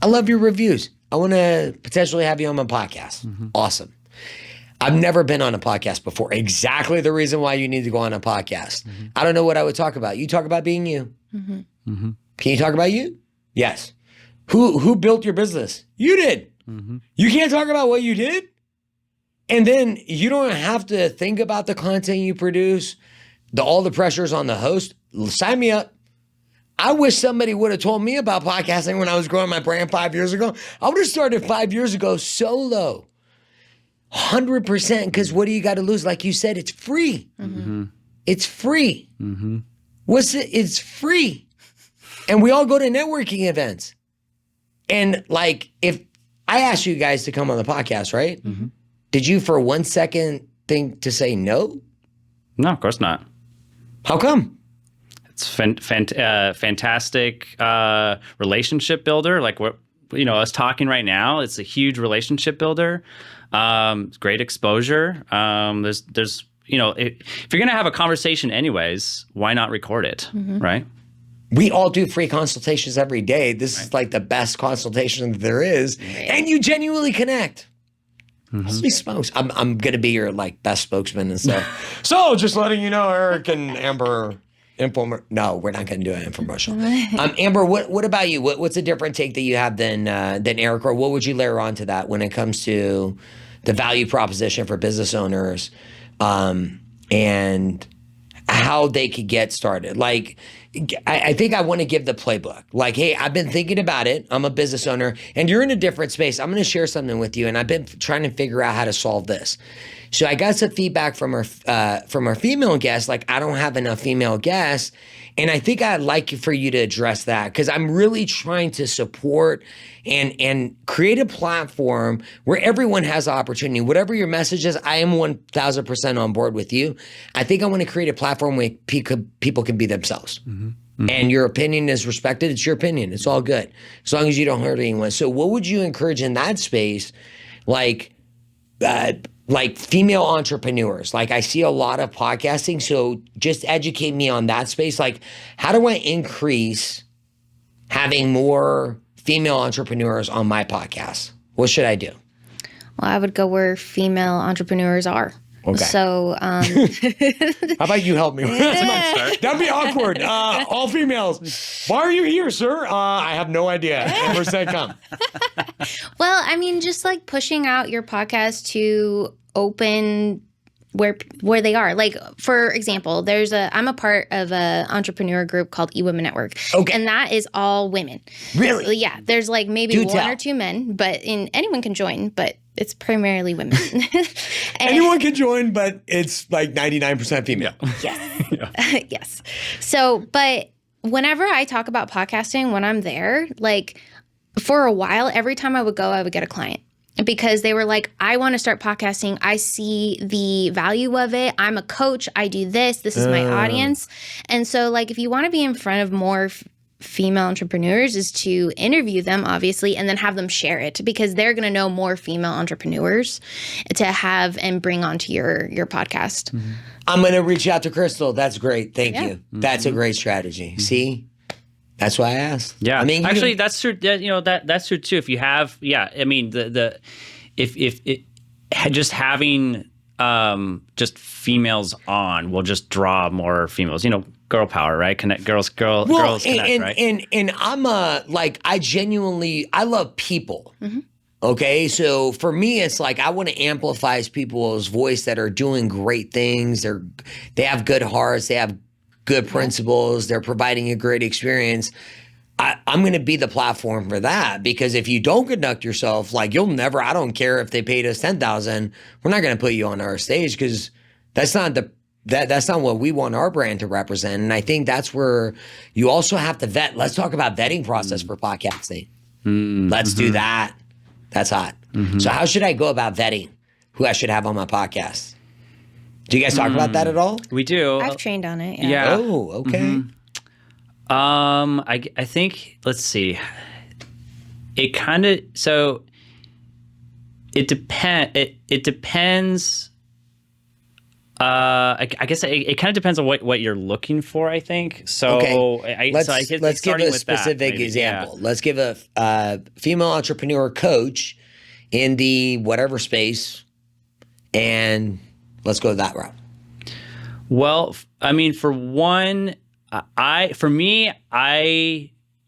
Speaker 1: I love your reviews. I want to potentially have you on my podcast. Awesome. I've never been on a podcast before. Exactly the reason why you need to go on a podcast. I don't know what I would talk about. You talk about being you. Can you talk about you? Yes. Who built your business? You did. You can't talk about what you did? And then you don't have to think about the content you produce, all the pressures on the host. Sign me up. I wish somebody would have told me about podcasting when I was growing my brand 5 years ago. I would have started 5 years ago solo. 100%, because what do you got to lose? Like you said, it's free. It's free. What's it? It's free. And we all go to networking events. And like, if I asked you guys to come on the podcast, right? Did you for 1 second think to say no?
Speaker 2: No, of course not.
Speaker 1: How come?
Speaker 2: It's fantastic relationship builder. Like what us talking right now, it's a huge relationship builder. Great exposure. There's if you're gonna have a conversation anyways, why not record it, right?
Speaker 1: We all do free consultations every day. This is like the best consultation that there is, and you genuinely connect. Holy smokes. I'm gonna be your like best spokesman and stuff. So just letting you know, Eric and Amber no, we're not gonna do an infomercial. Amber, what about you? What's a different take that you have than Eric, or what would you layer onto that when it comes to the value proposition for business owners and how they could get started? Like, I think I want to give the playbook. Like, hey, I've been thinking about it. I'm a business owner, and you're in a different space. I'm going to share something with you, and I've been trying to figure out how to solve this. So I got some feedback from our female guests. Like, I don't have enough female guests, and I think I'd like for you to address that because I'm really trying to support and create a platform where everyone has the opportunity. Whatever your message is, I am 1,000% on board with you. I think I want to create a platform where people can be themselves. And your opinion is respected. It's your opinion. It's all good. As long as you don't hurt anyone. So what would you encourage in that space? Like female entrepreneurs. Like I see a lot of podcasting. So just educate me on that space. Like how do I increase having more female entrepreneurs on my podcast? What should I do?
Speaker 3: Well, I would go where female entrepreneurs are.
Speaker 1: Okay.
Speaker 3: So,
Speaker 1: how about you help me? That'd be awkward. All females. Why are you here, sir? I have no idea. Amber said come.
Speaker 3: Well, I mean, just like pushing out your podcast to open where they are. Like, for example, I'm a part of a entrepreneur group called eWomen Network. Okay. And that is all women.
Speaker 1: Really?
Speaker 3: Yeah. There's like maybe one or two men, but anyone can join, but it's primarily women.
Speaker 1: Anyone can join, but it's like 99% female.
Speaker 3: Yes. Yes. So, but whenever I talk about podcasting, when I'm there, like for a while, every time I would go, I would get a client. Because they were like, I want to start podcasting. I see the value of it. I'm a coach. I do this. This is my audience. And so like, if you want to be in front of more female entrepreneurs is to interview them, obviously, and then have them share it because they're going to know more female entrepreneurs to have and bring onto your podcast.
Speaker 1: I'm going to reach out to Crystal. That's great. Thank you. That's a great strategy. See? That's why I asked.
Speaker 2: Yeah,
Speaker 1: I mean,
Speaker 2: actually, that's true. That's true too. If you have, I mean, if just having just females on will just draw more females. Girl power, right? Girls connect, right?
Speaker 1: And I'm I love people.
Speaker 3: Mm-hmm.
Speaker 1: Okay, so for me, it's like I want to amplify people's voice that are doing great things. They have good hearts. They have good principles. They're providing a great experience. I'm going to be the platform for that, because if you don't conduct yourself, like, you'll never. I don't care if they paid us $10,000. We're not going to put you on our stage, because that's not that's not what we want our brand to represent. And I think that's where you also have to vet. Let's talk about vetting process for podcasting. Let's do that. That's hot. So how should I go about vetting who I should have on my podcast? Do you guys talk about that at all?
Speaker 2: We do.
Speaker 3: I've trained on it.
Speaker 2: Yeah.
Speaker 1: Oh, okay.
Speaker 2: I think, let's see. It kind of, so it depends. I guess it kind of depends on what you're looking for, I think. So
Speaker 1: okay. Let's give a specific example. Yeah. Let's give a female entrepreneur coach in the whatever space, and let's go that route.
Speaker 2: Well, I mean, for one, I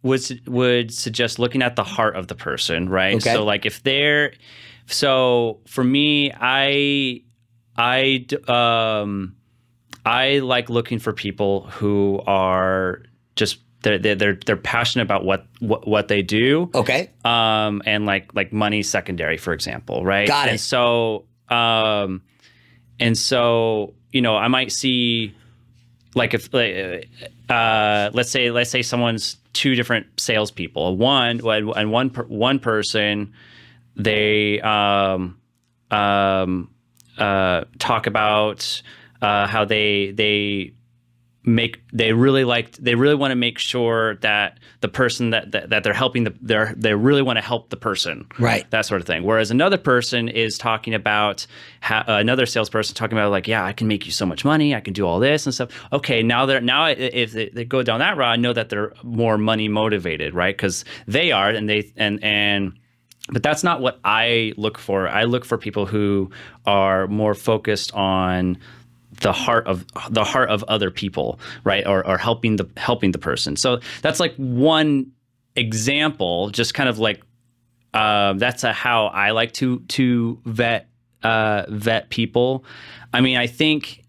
Speaker 2: would suggest looking at the heart of the person, right?
Speaker 1: Okay.
Speaker 2: So like so for me, I like looking for people who are just they're passionate about what they do.
Speaker 1: Okay.
Speaker 2: And like money secondary, for example, right?
Speaker 1: Got it.
Speaker 2: And so I might see, like, if let's say someone's two different salespeople. One person, they talk about how they really want to make sure that the person that they're helping, they really want to help the person,
Speaker 1: right? That
Speaker 2: sort of thing. Whereas another person is talking about another salesperson talking about, like, yeah, I can make you so much money, I can do all this and stuff. Okay, now if they go down that route, I know that they're more money motivated, right? Because they are, and but that's not what I look for. I look for people who are more focused on the heart of other people, right? Or helping the person. So that's like one example, just kind of like that's how I like to vet people. I mean, I think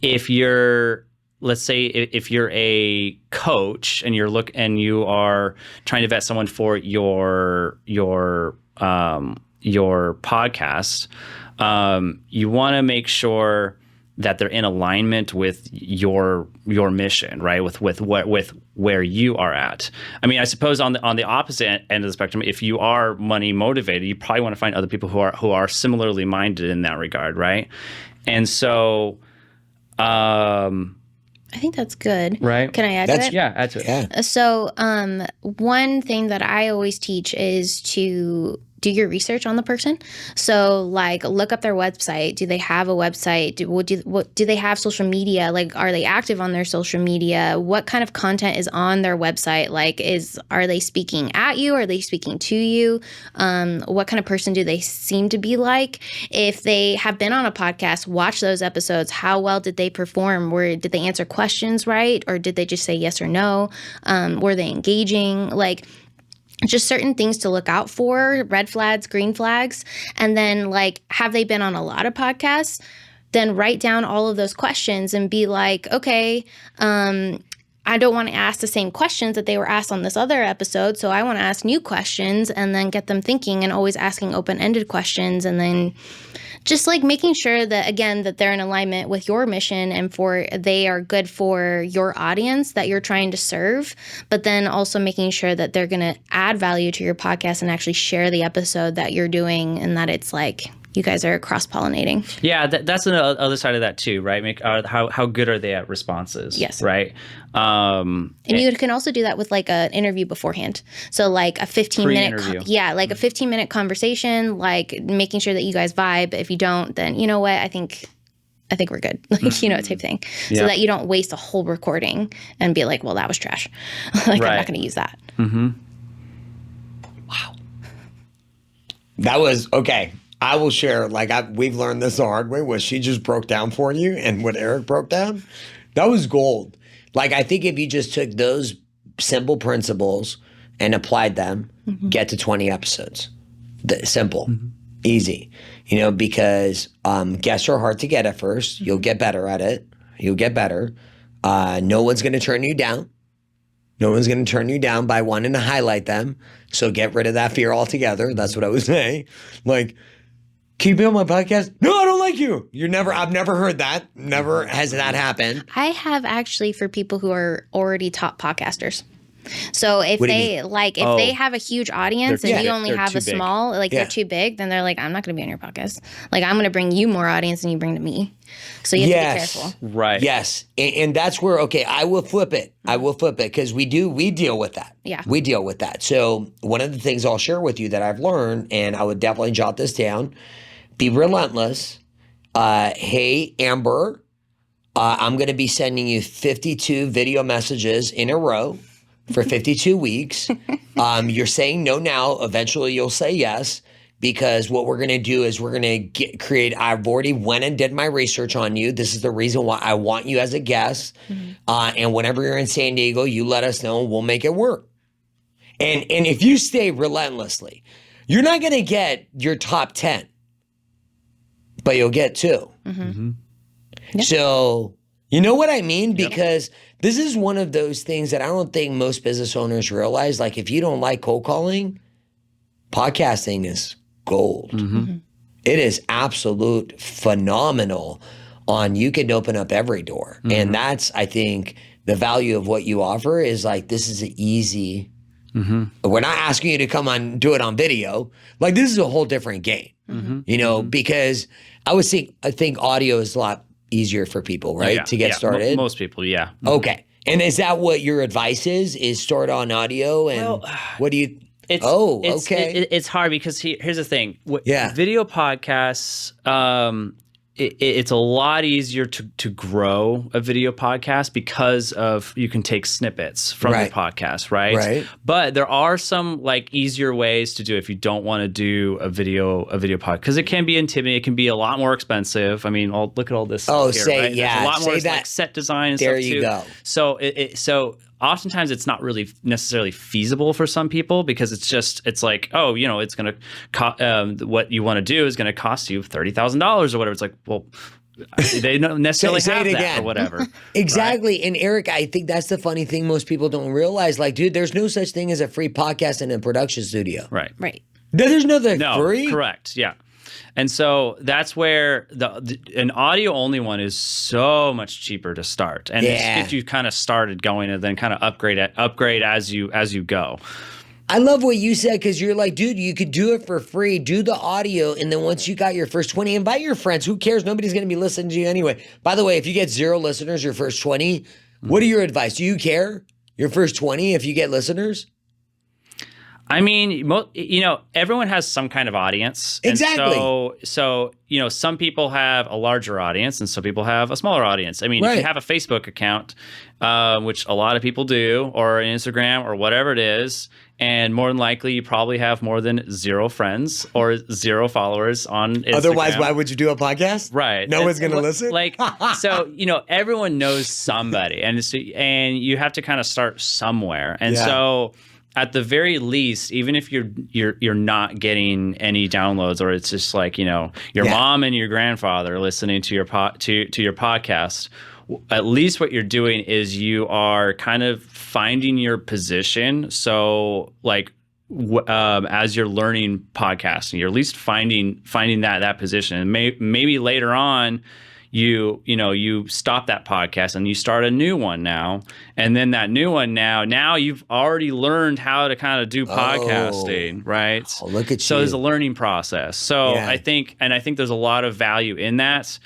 Speaker 2: if you're, let's say if you're a coach and you are trying to vet someone for your podcast, you want to make sure that they're in alignment with your mission, right? With where you are at. I mean, I suppose on the opposite end of the spectrum, if you are money motivated, you probably want to find other people who are similarly minded in that regard, right? And so, I
Speaker 3: think that's good.
Speaker 2: Right.
Speaker 3: Can I add to it?
Speaker 2: Yeah, add to it.
Speaker 1: Yeah.
Speaker 3: So, one thing that I always teach is to do your research on the person. So, like, look up their website. Do they have a website? Do they have social media? Like, are they active on their social media? What kind of content is on their website? Like, are they speaking at you? Are they speaking to you? What kind of person do they seem to be like? If they have been on a podcast, watch those episodes. How well did they perform? Did they answer questions right? Or did they just say yes or no? Were they engaging? Like, just certain things to look out for, red flags, green flags. And then, like, have they been on a lot of podcasts? Then write down all of those questions and be like, okay, I don't want to ask the same questions that they were asked on this other episode. So I want to ask new questions and then get them thinking, and always asking open-ended questions. And then just, like, making sure that, again, that they're in alignment with your mission and they are good for your audience that you're trying to serve, but then also making sure that they're going to add value to your podcast and actually share the episode that you're doing, and that it's like you guys are cross-pollinating.
Speaker 2: Yeah, that's the other side of that too, right? How good are they at responses?
Speaker 3: Yes.
Speaker 2: Right.
Speaker 3: And you can also do that with, like, an interview beforehand. So, like, a 15-minute, like a 15-minute conversation, like making sure that you guys vibe. If you don't, then you know what? I think we're good. Like, type thing. Yeah. So that you don't waste a whole recording and be like, well, that was trash. Like, right. I'm not going to use that.
Speaker 2: Mm-hmm.
Speaker 1: Wow. That was okay. I will share, like, we've learned this the hard way, what she just broke down for you and what Eric broke down. That was gold. Like, I think if you just took those simple principles and applied them, get to 20 episodes. Simple, easy. You know, because guests are hard to get at first. You'll get better at it. You'll get better. No one's going to turn you down. No one's going to turn you down by wanting to highlight them. So get rid of that fear altogether. That's what I would say. Like, keep me on my podcast? No, I don't like you. I've never heard that. Never has that happened.
Speaker 3: I have actually for people who are already top podcasters. So if they have a huge audience and you only have a small, they're too big, then they're like, I'm not going to be on your podcast. Like, I'm going to bring you more audience than you bring to me. So you have to be careful.
Speaker 2: Right.
Speaker 1: Yes. And that's where, I will flip it. Because we deal with that.
Speaker 3: Yeah.
Speaker 1: We deal with that. So one of the things I'll share with you that I've learned, and I would definitely jot this down, be relentless. Hey, Amber, I'm going to be sending you 52 video messages in a row for 52 weeks. You're saying no now. Eventually you'll say yes, because what we're going to do is we're going to create, I've already went and did my research on you. This is the reason why I want you as a guest. And whenever you're in San Diego, you let us know and we'll make it work. And if you stay relentlessly, you're not going to get your top 10, but you'll get 2. Yep. So you know what I mean? Because this is one of those things that I don't think most business owners realize. Like, if you don't like cold calling, podcasting is gold. It is absolute phenomenal you can open up every door. And that's, I think, the value of what you offer is like, this is an easy, we're not asking you to come on, do it on video. Like, this is a whole different game, you know, because I think audio is a lot easier for people, right? To get started.
Speaker 2: Most people, yeah.
Speaker 1: Okay. And is that what your advice is start on audio? And what do you...
Speaker 2: It's hard because here's the thing. Video podcasts, it's a lot easier to grow a video podcast because of you can take snippets from the podcast, right? But there are some like easier ways to do it if you don't want to do a video podcast, because it can be intimidating. It can be a lot more expensive. I mean, look at all this stuff here, right? There's a lot more like set design and stuff too. There you go. So oftentimes it's not really necessarily feasible for some people, because it's like, oh, you know, it's going to what you want to do is going to cost you $30,000 or whatever. It's like, well, they don't necessarily have that or whatever.
Speaker 1: Exactly. Right? And Eric, I think that's the funny thing most people don't realize. Like, dude, there's no such thing as a free podcast in a production studio.
Speaker 2: Right.
Speaker 1: There's nothing free.
Speaker 2: Correct. Yeah. And so that's where an audio only one is so much cheaper to start, and just get you kind of started going, and then kind of upgrade as you go.
Speaker 1: I love what you said, because you're like, dude, you could do it for free, do the audio, and then once you got your first 20, invite your friends. Who cares? Nobody's going to be listening to you anyway. By the way, if you get 0 listeners your first 20, what are your advice? Do you care? Your first 20 if you get listeners?
Speaker 2: I mean, you know, everyone has some kind of audience.
Speaker 1: Exactly.
Speaker 2: So, you know, some people have a larger audience and some people have a smaller audience. I mean, if you have a Facebook account, which a lot of people do, or an Instagram or whatever it is, and more than likely you probably have more than 0 friends or 0 followers on Instagram.
Speaker 1: Otherwise, why would you do a podcast?
Speaker 2: Right.
Speaker 1: No one's going to listen?
Speaker 2: Like, so, you know, everyone knows somebody, and you have to kind of start somewhere. And so... at the very least, even if you're not getting any downloads, or it's just like, you know, your mom and your grandfather listening to your podcast, at least what you're doing is you are kind of finding your position. So like as you're learning podcasting, you're at least finding that position, and maybe later on. You stop that podcast and you start a new one now, and then that new one now you've already learned how to kind of do podcasting, right?
Speaker 1: Oh, look at you.
Speaker 2: So there's a learning process. So I think there's a lot of value in that,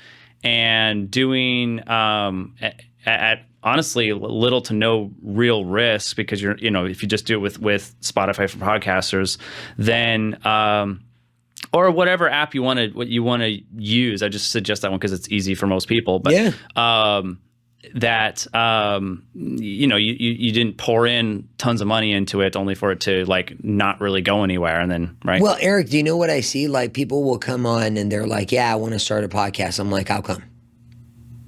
Speaker 2: and doing at honestly little to no real risk, because if you just do it with Spotify for podcasters, then or whatever app you want to use. I just suggest that one because it's easy for most people. But that you didn't pour in tons of money into it only for it to like not really go anywhere, and then right.
Speaker 1: Well, Eric, do you know what I see? Like people will come on and they're like, "Yeah, I want to start a podcast." I'm like, "How come?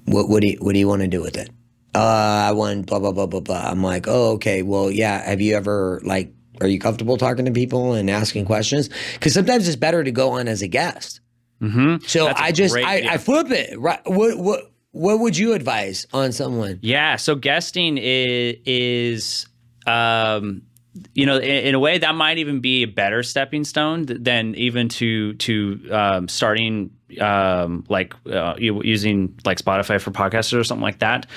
Speaker 1: What do you want to do with it?" I want blah blah blah blah blah. I'm like, "Oh, okay. Well, yeah. Have you ever like? Are you comfortable talking to people and asking questions? Because sometimes it's better to go on as a guest."
Speaker 2: Mm-hmm.
Speaker 1: So I flip it. Right? What would you advise on someone?
Speaker 2: Yeah. So guesting is in a way that might even be a better stepping stone than even to starting using like Spotify for podcasters or something like that,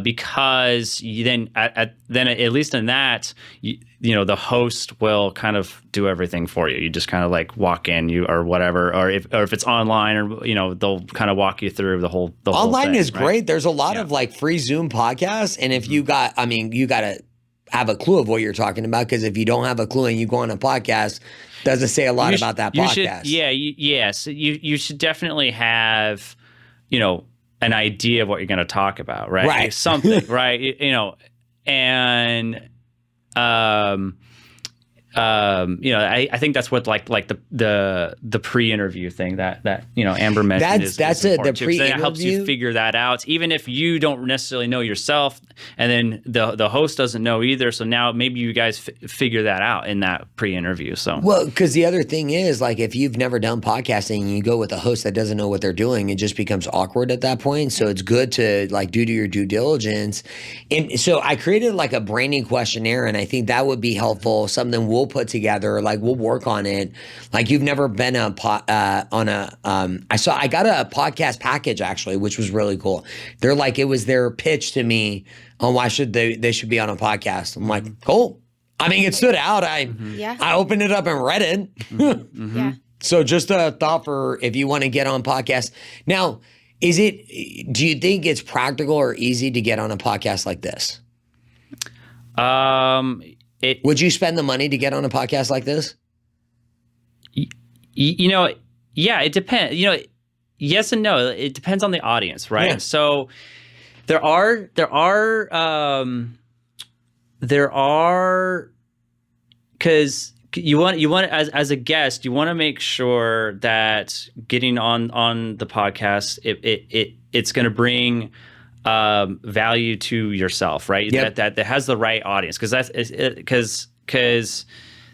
Speaker 2: because you then at least in that the host will kind of do everything for you. You just kind of like walk in or whatever, or if it's online, or they'll kind of walk you through the whole
Speaker 1: online
Speaker 2: thing,
Speaker 1: is
Speaker 2: right?
Speaker 1: Great. There's a lot of like free Zoom podcasts, and if you got to have a clue of what you're talking about, because if you don't have a clue and you go on a podcast, doesn't say a lot about that podcast.
Speaker 2: Yes. You should definitely have, an idea of what you're going to talk about, right?
Speaker 1: Right.
Speaker 2: Something, right? And I think that's what like the pre-interview thing that Amber mentioned
Speaker 1: that's
Speaker 2: is
Speaker 1: the pre-interview.
Speaker 2: That helps you figure that out, even if you don't necessarily know yourself, and then the host doesn't know either. So now maybe you guys figure that out in that pre-interview. So
Speaker 1: because the other thing is, like, if you've never done podcasting and you go with a host that doesn't know what they're doing, it just becomes awkward at that point. So it's good to like do your due diligence. And so I created like a branding questionnaire, and I think that would be helpful. Something we'll put together, like we'll work on it. Like you've never been I got a podcast package actually, which was really cool. They're like, it was their pitch to me on why they should be on a podcast. I'm like, cool. I mean, it stood out. I opened it up and read it.
Speaker 3: Yeah.
Speaker 1: So just a thought for if you want to get on podcast. Now, do you think it's practical or easy to get on a podcast like this? Would you spend the money to get on a podcast like this?
Speaker 2: Yeah, it depends. Yes and no. It depends on the audience, right?
Speaker 1: Yeah.
Speaker 2: So there are because you want as a guest, you want to make sure that getting on the podcast it's going to bring value to yourself, right?
Speaker 1: Yep.
Speaker 2: That has the right audience, because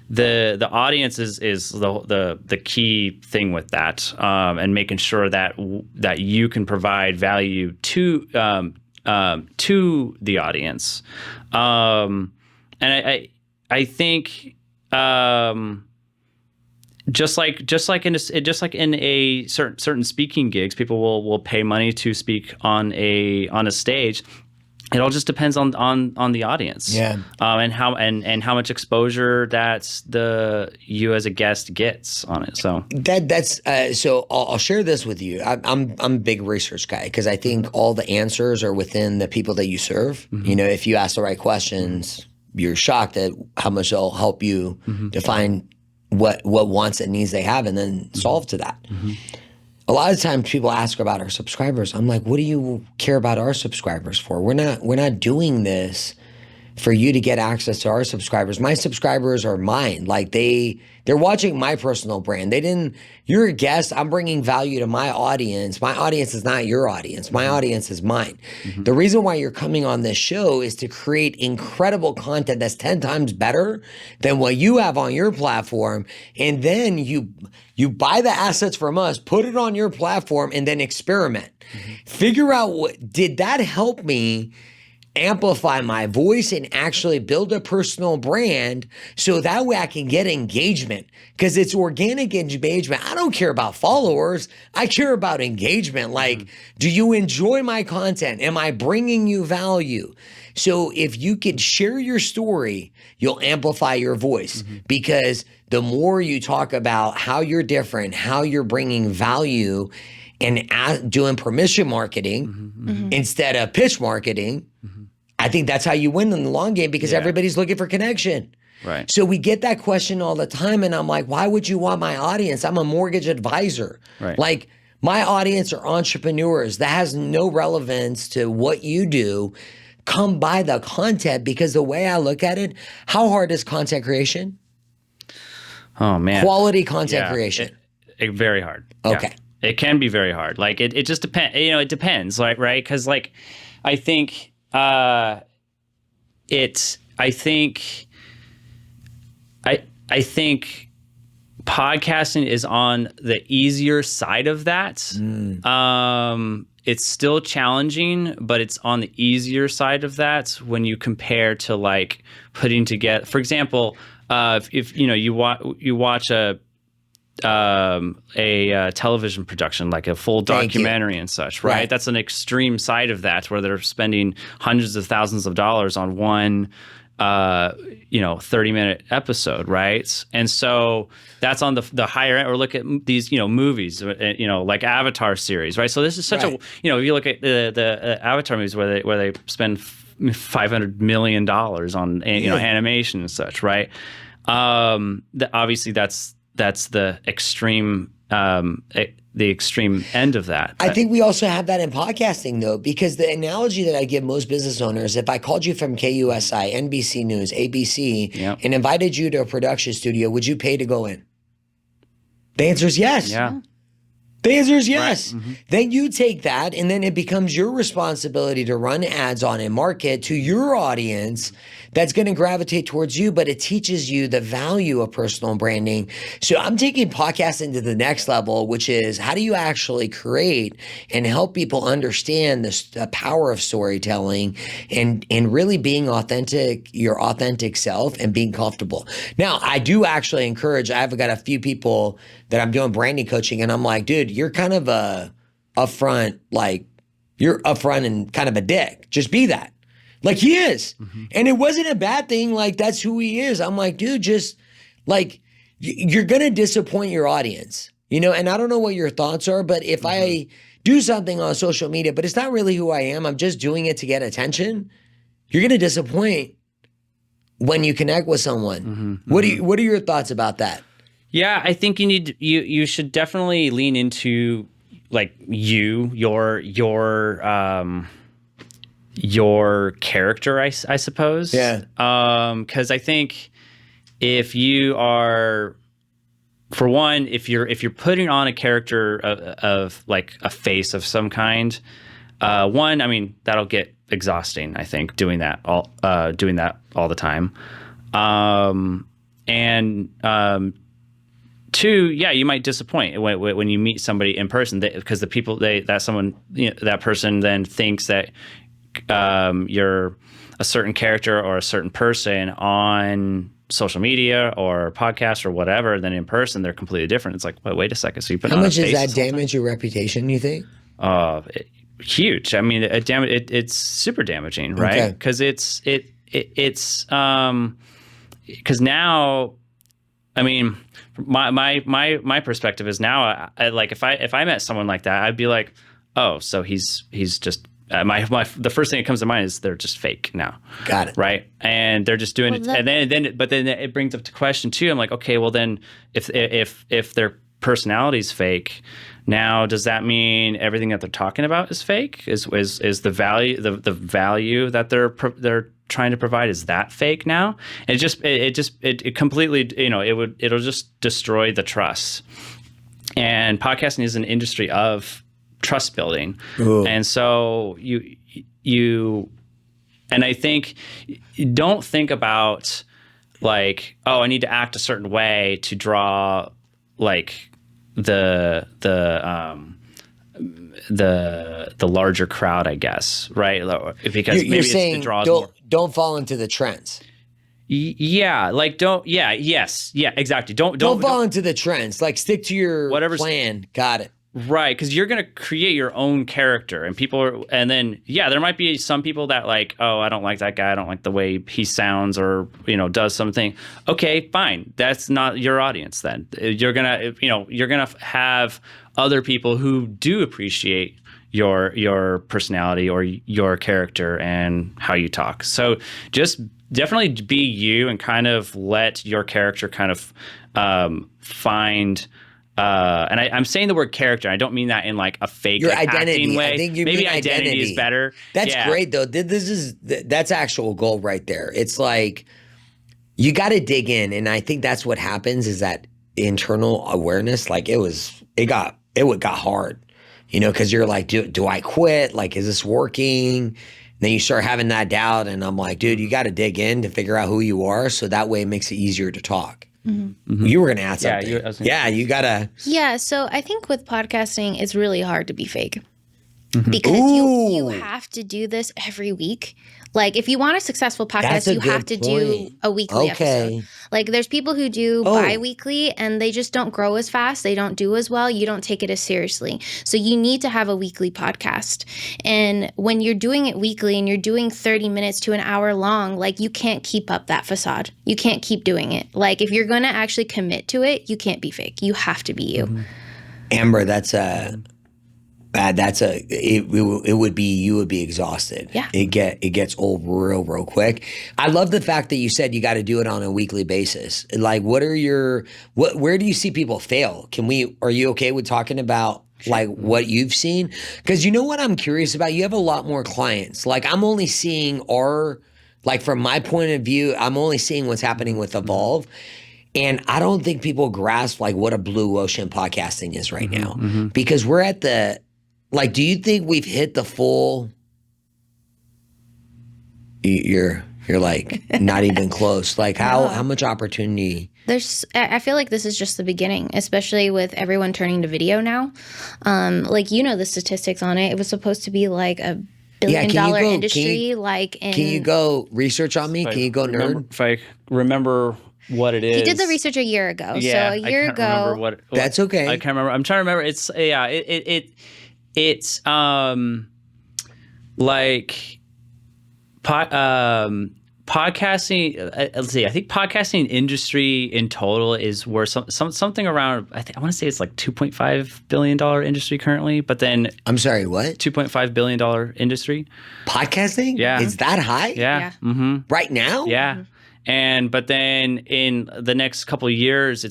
Speaker 2: the audience is the key thing with that, and making sure that you can provide value to the audience, and I think just like in a certain speaking gigs, people will pay money to speak on a stage. It all just depends on the audience, and how much exposure that you as a guest gets on it. So
Speaker 1: so I'll share this with you. I'm a big research guy, because I think all the answers are within the people that you serve.
Speaker 2: Mm-hmm.
Speaker 1: If you ask the right questions, you're shocked at how much they'll help you define what wants and needs they have, and then solve to that.
Speaker 2: Mm-hmm.
Speaker 1: A lot of times people ask about our subscribers. I'm like, what do you care about our subscribers for? We're not doing this for you to get access to our subscribers. My subscribers are mine. Like they're watching my personal brand. You're a guest. I'm bringing value to my audience. My audience is not your audience. My audience is mine. Mm-hmm. The reason why you're coming on this show is to create incredible content that's 10 times better than what you have on your platform. And then you buy the assets from us, put it on your platform, and then experiment. Mm-hmm. Figure out did that help me amplify my voice and actually build a personal brand, so that way I can get engagement, because it's organic engagement. I don't care about followers. I care about engagement. Like, do you enjoy my content? Am I bringing you value? So if you could share your story, you'll amplify your voice, because the more you talk about how you're different, how you're bringing value, and doing permission marketing instead of pitch marketing, I think that's how you win in the long game, because everybody's looking for connection.
Speaker 2: Right.
Speaker 1: So we get that question all the time, and I'm like, why would you want my audience? I'm a mortgage advisor.
Speaker 2: Right.
Speaker 1: Like, My audience are entrepreneurs. That has no relevance to what you do. Come by the content, because the way I look at it, how hard is content creation?
Speaker 2: Oh man,
Speaker 1: Quality content creation.
Speaker 2: Very hard.
Speaker 1: Okay.
Speaker 2: Yeah. It can be very hard. Like it just depends. You know, it depends. Like, right? Because like, I think I think podcasting is on the easier side of that. It's still challenging, but it's on the easier side of that when you compare to like putting together, for example, if you know you watch a television production, like a full documentary and such, right? That's an extreme side of that, where they're spending hundreds of thousands of dollars on one 30-minute episode, right? And so that's on the higher end. Or look at these, movies, like Avatar series, right? So this is such a, if you look at the Avatar movies where they spend $500 million on animation and such, right? Obviously that's the extreme the extreme end of that.
Speaker 1: I think we also have that in podcasting, though, because the analogy that I give most business owners, if I called you from KUSI, NBC News, ABC, and invited you to a production studio, would you pay to go in? The answer is yes.
Speaker 2: Yeah.
Speaker 1: The answer is yes.
Speaker 2: Right. Mm-hmm.
Speaker 1: Then you take that, and then it becomes your responsibility to run ads on and market to your audience that's going to gravitate towards you, but it teaches you the value of personal branding. So I'm taking podcasting to the next level, which is how do you actually create and help people understand the power of storytelling and really being authentic, your authentic self, and being comfortable. Now, I do actually encourage, I've got a few people that I'm doing branding coaching, and I'm like, dude, you're kind of upfront, like you're upfront and kind of a dick. Just be that. Like he is. Mm-hmm. And it wasn't a bad thing. Like that's who he is. I'm like, dude, just like you're going to disappoint your audience, and I don't know what your thoughts are, but if I do something on social media, but it's not really who I am, I'm just doing it to get attention, you're going to disappoint when you connect with someone. Mm-hmm. What are your thoughts about that?
Speaker 2: Yeah, I think you should definitely lean into like your character, I suppose.
Speaker 1: Yeah.
Speaker 2: Because I think if you are, for one, if you're putting on a character of like a face of some kind, one, I mean, that'll get exhausting. I think doing that all the time, and two, yeah, you might disappoint when you meet somebody in person because that person then thinks that you're a certain character or a certain person on social media or podcast or whatever. Then in person, they're completely different. It's like, wait a second. So you put
Speaker 1: how much does that damage your reputation? You think?
Speaker 2: Huge. I mean, it's super damaging, right? Because it's because now, I mean, my perspective is now, like if I met someone like that, I'd be like, oh, so he's just the first thing that comes to mind is they're just fake now. Got it. Right. And they're just doing it. And then it brings up the question too. I'm like, okay, well then if their personality's fake, now does that mean everything that they're talking about is fake? Is the value the value that they're trying to provide, is that fake now? And it completely, it'll just destroy the trust. And podcasting is an industry of trust building. Ooh. And so and I think don't think about like, oh, I need to act a certain way to draw like the larger crowd, I guess, right? Because
Speaker 1: you're saying don't fall into the trends.
Speaker 2: Yeah, like exactly. Don't
Speaker 1: fall into the trends. Like stick to your plan. Got it.
Speaker 2: Right, because you're going to create your own character, and there might be some people that like, oh, I don't like that guy, I don't like the way he sounds or does something. Okay, fine, that's not your audience. Then you're gonna have other people who do appreciate your personality or your character and how you talk. So just definitely be you and kind of let your character kind of find and I'm saying the word character. I don't mean that in like a fake
Speaker 1: Your
Speaker 2: like,
Speaker 1: identity.
Speaker 2: acting way.
Speaker 1: I think you
Speaker 2: maybe
Speaker 1: mean
Speaker 2: identity is better.
Speaker 1: That's great though. That's actual goal right there. It's like you got to dig in, and I think that's what happens is that internal awareness. Like it got hard, because you're like, do I quit? Like, is this working? Then you start having that doubt, and I'm like, dude, you got to dig in to figure out who you are, so that way it makes it easier to talk. Mm-hmm. You were going to add something. You got to.
Speaker 3: Yeah, so I think with podcasting, it's really hard to be fake. Because you have to do this every week. Like, if you want a successful podcast, you have to do a weekly episode. Like, there's people who do bi-weekly and they just don't grow as fast. They don't do as well. You don't take it as seriously. So you need to have a weekly podcast. And when you're doing it weekly and you're doing 30 minutes to an hour long, like, you can't keep up that facade. You can't keep doing it. Like, if you're going to actually commit to it, you can't be fake. You have to be you.
Speaker 1: Mm-hmm. Amber, it would be, you would be exhausted.
Speaker 3: Yeah.
Speaker 1: It gets old real quick. I love the fact that you said you got to do it on a weekly basis. Like, where do you see people fail? Are you okay with talking about like what you've seen? Because you know what I'm curious about? You have a lot more clients. Like, I'm only seeing from my point of view, I'm only seeing what's happening with Evolve. And I don't think people grasp like what a blue ocean podcasting is right now, because we're at do you think we've hit the full? You're like not even close. Like how much opportunity?
Speaker 3: I feel like this is just the beginning, especially with everyone turning to video now. The statistics on it. It was supposed to be like a $1 billion industry.
Speaker 1: Can you go research on me? Can you go nerd?
Speaker 2: If I remember what it is.
Speaker 3: He did the research a year ago.
Speaker 2: Yeah,
Speaker 3: so a year ago.
Speaker 2: Remember what
Speaker 1: that's okay.
Speaker 2: I can't remember. I'm trying to remember. It's like podcasting. Let's see. I think podcasting industry in total is worth something around. I want to say it's like $2.5 billion industry currently. But then
Speaker 1: I'm sorry, what?
Speaker 2: $2.5 billion industry.
Speaker 1: Podcasting?
Speaker 2: Yeah,
Speaker 1: it's that high?
Speaker 2: Yeah. Mm-hmm.
Speaker 1: Right now?
Speaker 2: Yeah. But then in the next couple of years,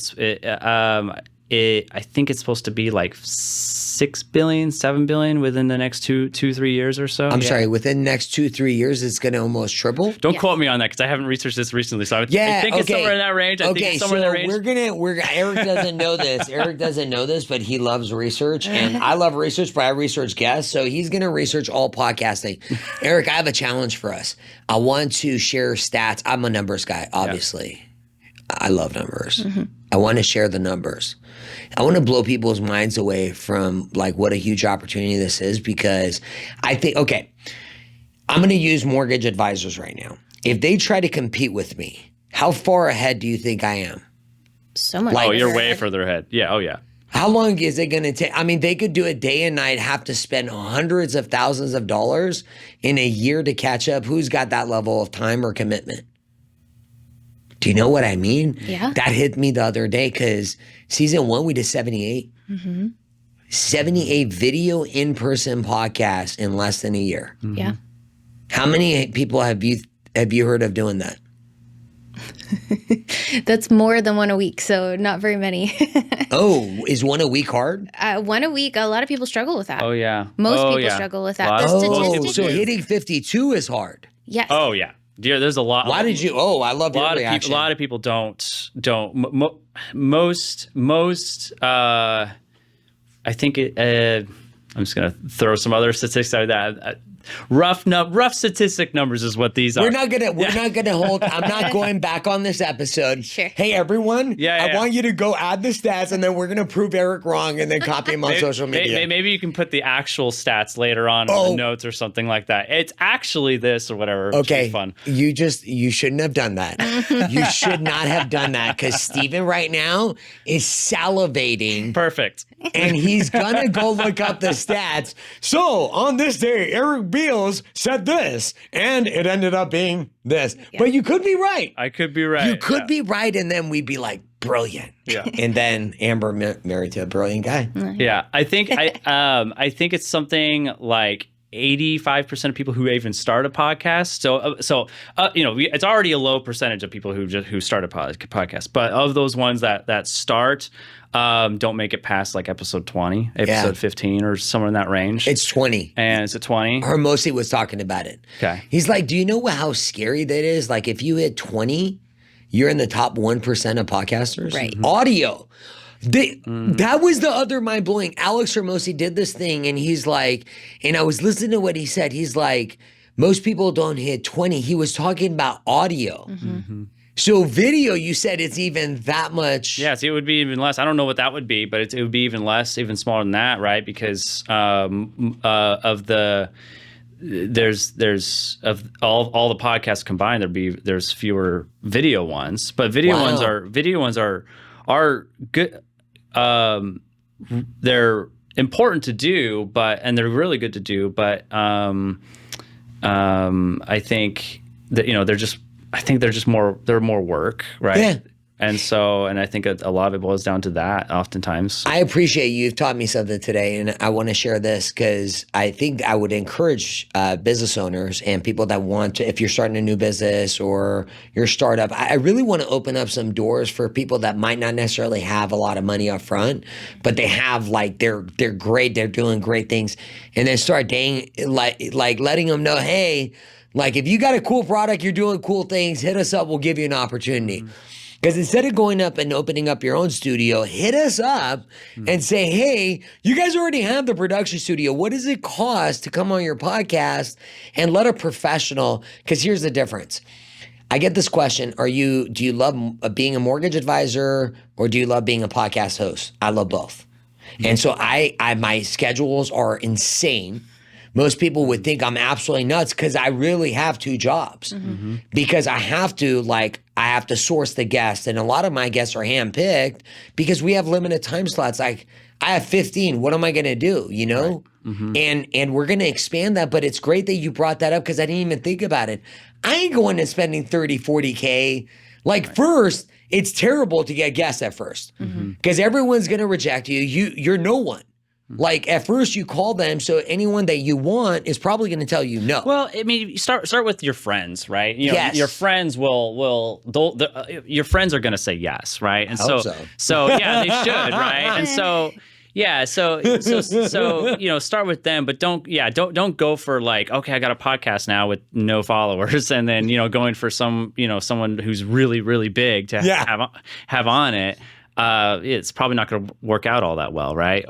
Speaker 2: I think it's supposed to be like 6 billion, 7 billion within the next 2-3 years or so.
Speaker 1: I'm sorry, within the next 2-3 years, it's going to almost triple?
Speaker 2: Don't quote me on that because I haven't researched this recently. So I think it's somewhere in that range.
Speaker 1: Eric doesn't know this. Eric doesn't know this, but he loves research. And I love research, but I research guests. So he's going to research all podcasting. Eric, I have a challenge for us. I want to share stats. I'm a numbers guy, obviously. Yeah. I love numbers. Mm-hmm. I want to share the numbers. I want to blow people's minds away from like what a huge opportunity this is, because I think, I'm going to use mortgage advisors right now. If they try to compete with me, how far ahead do you think I am?
Speaker 3: So much.
Speaker 2: You're way further ahead. Yeah. Oh, yeah.
Speaker 1: How long is it going to take? I mean, they could do it day and night, have to spend hundreds of thousands of dollars in a year to catch up. Who's got that level of time or commitment? Do you know what I mean?
Speaker 3: Yeah.
Speaker 1: That hit me the other day because season 1, we did 78. Mm-hmm. 78 video in-person podcasts in less than a year.
Speaker 3: Mm-hmm. Yeah.
Speaker 1: How many people have you heard of doing that?
Speaker 3: That's more than one a week, so not very many.
Speaker 1: Oh, is one a week hard?
Speaker 3: One a week, a lot of people struggle with that.
Speaker 2: Oh, yeah.
Speaker 3: Most people struggle with that.
Speaker 1: So hitting 52 is hard.
Speaker 3: Yes.
Speaker 2: Oh, yeah. Dear, there's a lot.
Speaker 1: Why did you? Oh, I love your reaction.
Speaker 2: A lot of people don't. Most. I think it. I'm just gonna throw some other statistics out of that. Rough statistic numbers is what these are.
Speaker 1: We're not gonna hold. I'm not going back on this episode.
Speaker 3: Sure.
Speaker 1: Hey everyone,
Speaker 2: I
Speaker 1: want you to go add the stats, and then we're gonna prove Eric wrong, and then copy him on social media.
Speaker 2: Maybe you can put the actual stats later on in the notes or something like that. It's actually this or whatever. Okay, fun.
Speaker 1: You shouldn't have done that. You should not have done that, because Steven right now is salivating.
Speaker 2: Perfect.
Speaker 1: And he's gonna go look up the stats. So on this day, Eric Beels said this, and it ended up being this. Yeah. But you could be right.
Speaker 2: I could be right.
Speaker 1: You could be right, and then we'd be like, brilliant.
Speaker 2: Yeah.
Speaker 1: And then Amber married to a brilliant guy.
Speaker 2: Yeah. I think it's something like 85% of people who even start a podcast. It's already a low percentage of people who start a podcast. But of those ones that start, don't make it past like episode 20, episode 15, or somewhere in that range.
Speaker 1: It's 20.
Speaker 2: And it's at 20.
Speaker 1: Hermosi was talking about it.
Speaker 2: Okay.
Speaker 1: He's like, do you know how scary that is? Like, if you hit 20, you're in the top 1% of podcasters.
Speaker 3: Right.
Speaker 1: Audio. That was the other mind blowing. Alex Hermosi did this thing, and he's like, and I was listening to what he said. He's like, most people don't hit 20. He was talking about audio.
Speaker 2: Mm-hmm.
Speaker 1: So video, you said it's even that much.
Speaker 2: Yes, it would be even less. I don't know what that would be, but it would be even less, even smaller than that, right? Because of the there's of all the podcasts combined, there's fewer video ones, but video ones are good. They're important to do, and they're really good to do, but I think that they're more work, right?
Speaker 1: Yeah.
Speaker 2: And I think a lot of it boils down to that oftentimes.
Speaker 1: I appreciate you've taught me something today, and I want to share this because I think I would encourage business owners and people that want to, if you're starting a new business or your startup, I really want to open up some doors for people that might not necessarily have a lot of money up front, but they have they're great, they're doing great things, and then start letting them know, hey, like if you got a cool product, you're doing cool things, hit us up, we'll give you an opportunity. Because instead of going up and opening up your own studio, hit us up and say, hey, you guys already have the production studio. What does it cost to come on your podcast and let a professional, because here's the difference. I get this question, do you love being a mortgage advisor or do you love being a podcast host? I love both. And so my schedules are insane. Most people would think I'm absolutely nuts because I really have 2 jobs because I have to source the guests, and a lot of my guests are handpicked because we have limited time slots. Like I have 15. What am I going to do? You know? Right. And we're going to expand that, but it's great that you brought that up because I didn't even think about it. I ain't going and spending 30, 40K. First, it's terrible to get guests at first because everyone's going to reject you. You're no one. Like at first you call them, so anyone that you want is probably going to tell you no.
Speaker 2: Well, I mean, start with your friends, right?
Speaker 1: Yes.
Speaker 2: Your friends your friends are going to say yes, right? And so yeah, they should, right? And so yeah, so start with them, but don't go for okay, I got a podcast now with no followers, and then going for someone who's really really big to have on it. It's probably not going to work out all that well, right?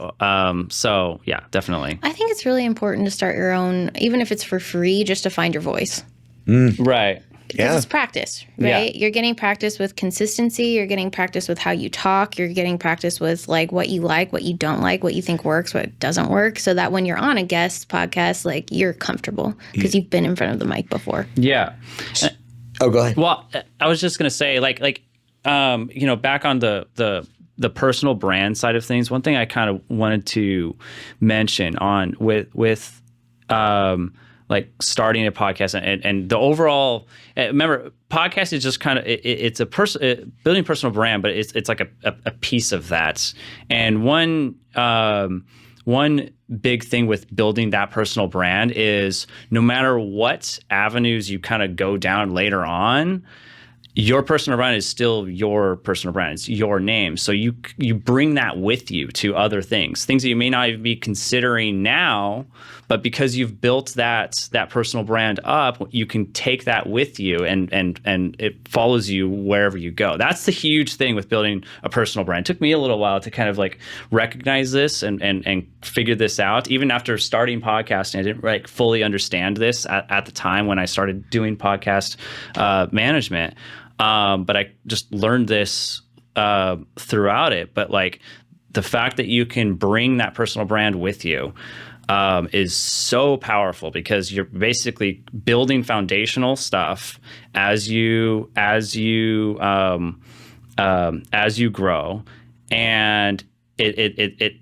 Speaker 2: So yeah, definitely.
Speaker 3: I think it's really important to start your own, even if it's for free, just to find your voice.
Speaker 2: Right.
Speaker 3: Because it's practice, right? Yeah. You're getting practice with consistency. You're getting practice with how you talk. You're getting practice with what you like, what you don't like, what you think works, what doesn't work, so that when you're on a guest podcast, you're comfortable because you've been in front of the mic before.
Speaker 2: Yeah.
Speaker 1: Oh, go ahead.
Speaker 2: Well, I was just going to say, back on the personal brand side of things, one thing I kind of wanted to mention on with starting a podcast and the overall, remember, podcast is just kind of, it's building personal brand, but it's like a piece of that. And one big thing with building that personal brand is no matter what avenues you kind of go down later on, your personal brand is still your personal brand. It's your name. So you bring that with you to other things that you may not even be considering now, but because you've built that personal brand up, you can take that with you and it follows you wherever you go. That's the huge thing with building a personal brand. It took me a little while to kind of recognize this and figure this out. Even after starting podcasting, I didn't fully understand this at the time when I started doing podcast management. But I just learned this throughout it. But the fact that you can bring that personal brand with you is so powerful because you're basically building foundational stuff as you grow, and it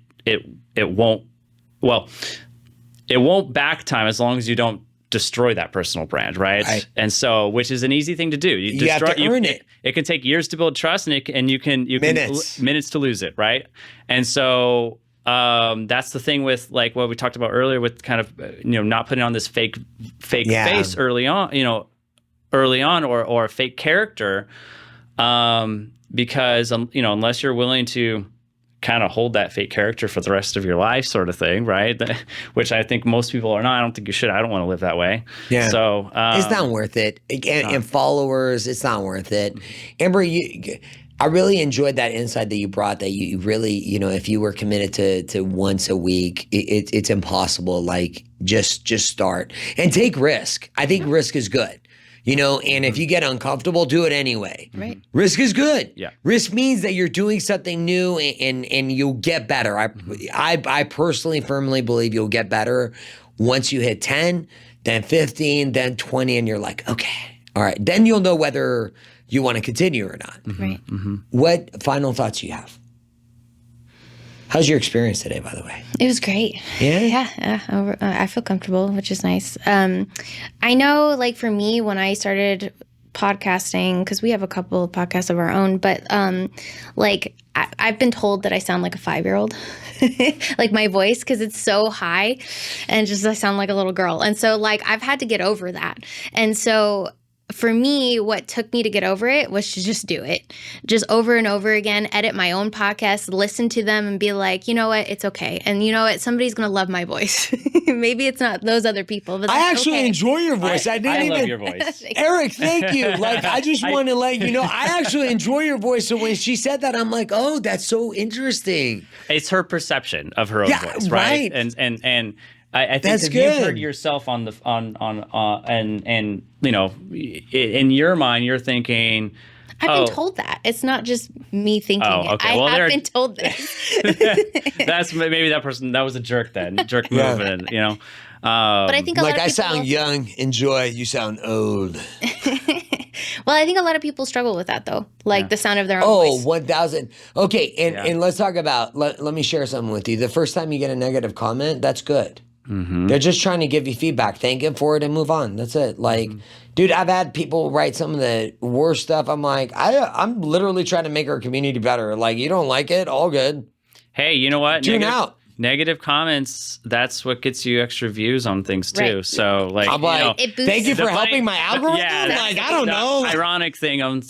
Speaker 2: won't back time as long as you don't destroy that personal brand, right? And so, which is an easy thing to do.
Speaker 1: You have to earn it.
Speaker 2: It can take years to build trust, and you can
Speaker 1: minutes
Speaker 2: to lose it, right? And so, that's the thing with like what we talked about earlier with kind of, not putting on this fake face early on, or a fake character. Because, unless you're willing to kind of hold that fake character for the rest of your life sort of thing, right? Which I think most people are not. I don't think you should. I don't want to live that way. Yeah. So
Speaker 1: it's not worth it. And followers, it's not worth it. Amber, I really enjoyed that insight that you brought, that you really, if you were committed to once a week, it's impossible. Like just start and take risk. I think risk is good. And if you get uncomfortable, do it anyway.
Speaker 3: Right.
Speaker 1: Risk is good.
Speaker 2: Yeah.
Speaker 1: Risk means that you're doing something new and you'll get better. I personally firmly believe you'll get better once you hit 10, then 15, then 20, and you're like, okay, all right. Then you'll know whether you want to continue or not.
Speaker 3: Right.
Speaker 1: What final thoughts do you have? How's your experience today, by the way?
Speaker 3: It was great.
Speaker 1: Yeah?
Speaker 3: Yeah. I feel comfortable, which is nice. I know, like, for me, when I started podcasting, because we have a couple of podcasts of our own, but, I've been told that I sound like a 5-year-old, like my voice, because it's so high and just I sound like a little girl. And so, I've had to get over that. And so for me, what took me to get over it was to just do it. Just over and over again, edit my own podcast, listen to them and be like, you know what, it's okay. And you know what, somebody's going to love my voice. Maybe it's not those other people, but
Speaker 1: I actually enjoy your voice. I
Speaker 2: love your voice.
Speaker 1: Eric, thank you. I just want to let you know, I actually enjoy your voice. So when she said that, I'm like, oh, that's so interesting.
Speaker 2: It's her perception of her own voice, right? And I think if you've heard yourself in your mind, you're thinking,
Speaker 3: I've been told that. It's not just me thinking it. I have been told this.
Speaker 2: That's maybe that person, that was a jerk then. Jerk move, but
Speaker 3: I think a lot of people,
Speaker 1: I sound young, enjoy, you sound old.
Speaker 3: Well, I think a lot of people struggle with that, though. The sound of their own voice. 1,000.
Speaker 1: Okay, and let's talk about, let me share something with you. The first time you get a negative comment, that's good. They're just trying to give you feedback. Thank them for it and move on. That's it. Dude, I've had people write some of the worst stuff. I'm like, I'm literally trying to make our community better. You don't like it? All good.
Speaker 2: Hey, you know what?
Speaker 1: Tune out.
Speaker 2: Negative comments, that's what gets you extra views on things too.
Speaker 3: Right.
Speaker 2: So
Speaker 1: I'm thank you for helping my algorithm. Yeah, I don't know.
Speaker 2: Ironic thing on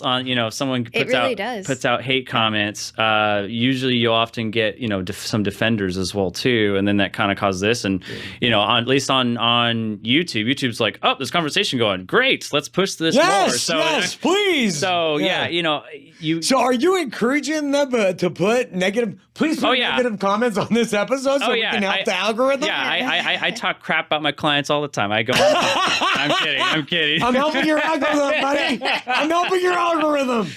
Speaker 2: someone puts out hate comments. Usually you often get some defenders as well too, and then that kind of causes this. And at least on YouTube's like, oh, there's conversation going. Great, let's push this more. So
Speaker 1: yes, please.
Speaker 2: So
Speaker 1: So are you encouraging them to put negative? Please put negative comments on this episode so we can help the algorithm.
Speaker 2: Yeah, I talk crap about my clients all the time. I go, I'm kidding.
Speaker 1: I'm helping your algorithm, buddy. I'm helping your algorithm.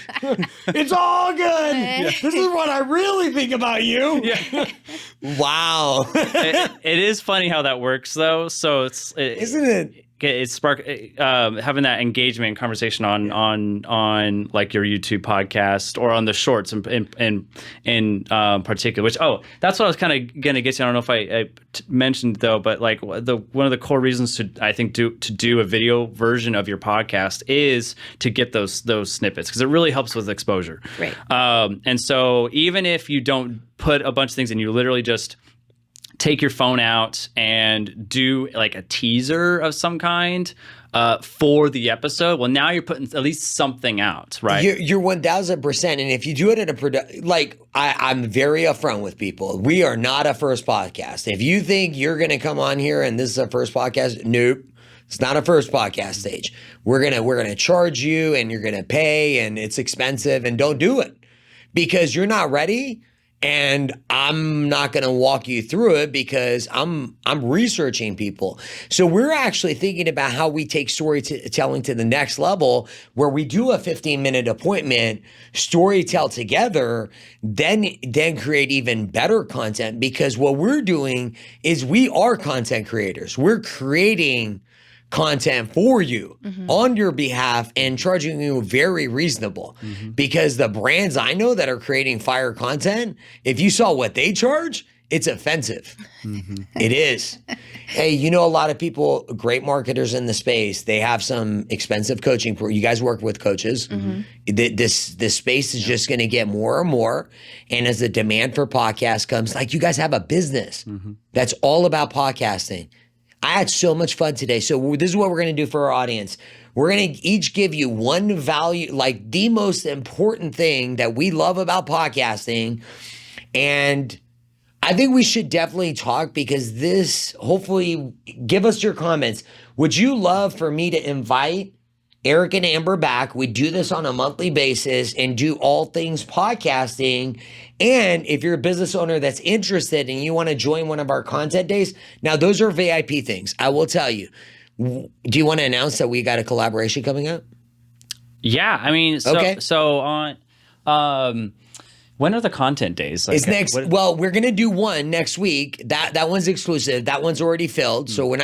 Speaker 1: It's all good. Yeah. This is what I really think about you. Yeah. Wow.
Speaker 2: It is funny how that works, though. So
Speaker 1: isn't it?
Speaker 2: It's having that engagement and conversation on like your YouTube podcast or on the shorts in particular. Which that's what I was kind of gonna get to. I don't know if I mentioned though, but one of the core reasons to do a video version of your podcast is to get those snippets, because it really helps with exposure.
Speaker 3: Right.
Speaker 2: And so even if you don't put a bunch of things and you literally just take your phone out and do a teaser of some kind for the episode. Well, now you're putting at least something out, right?
Speaker 1: You're 1,000%. And if you do it at I'm very upfront with people. We are not a first podcast. If you think you're going to come on here and this is a first podcast, nope. It's not a first podcast stage. We're gonna charge you and you're gonna pay and it's expensive, and don't do it because you're not ready. And I'm not going to walk you through it because I'm researching people. So we're actually thinking about how we take storytelling to the next level, where we do a 15-minute appointment, storytell together, then create even better content. Because what we're doing is we are content creators. We're creating content for you on your behalf and charging you very reasonable, because the brands I know that are creating fire content, if you saw what they charge, it's offensive. It is. Hey, you know, a lot of people, great marketers in the space, they have some expensive coaching. You guys work with coaches. This space is just going to get more and more. And as the demand for podcasts comes, like you guys have a business that's all about podcasting. I had so much fun today. So this is what we're going to do for our audience. We're going to each give you one value, like the most important thing that we love about podcasting. And I think we should definitely talk because this, hopefully, give us your comments. Would you love for me to invite Eric and Amber back? We do this on a monthly basis and do all things podcasting. And if you're a business owner that's interested and you want to join one of our content days, now those are VIP things. I will tell you. Do you want to announce that we got a collaboration coming up?
Speaker 2: Yeah, I mean, so on. When are the content days?
Speaker 1: It's next. Well, we're gonna do one next week. That one's exclusive. That one's already filled. So when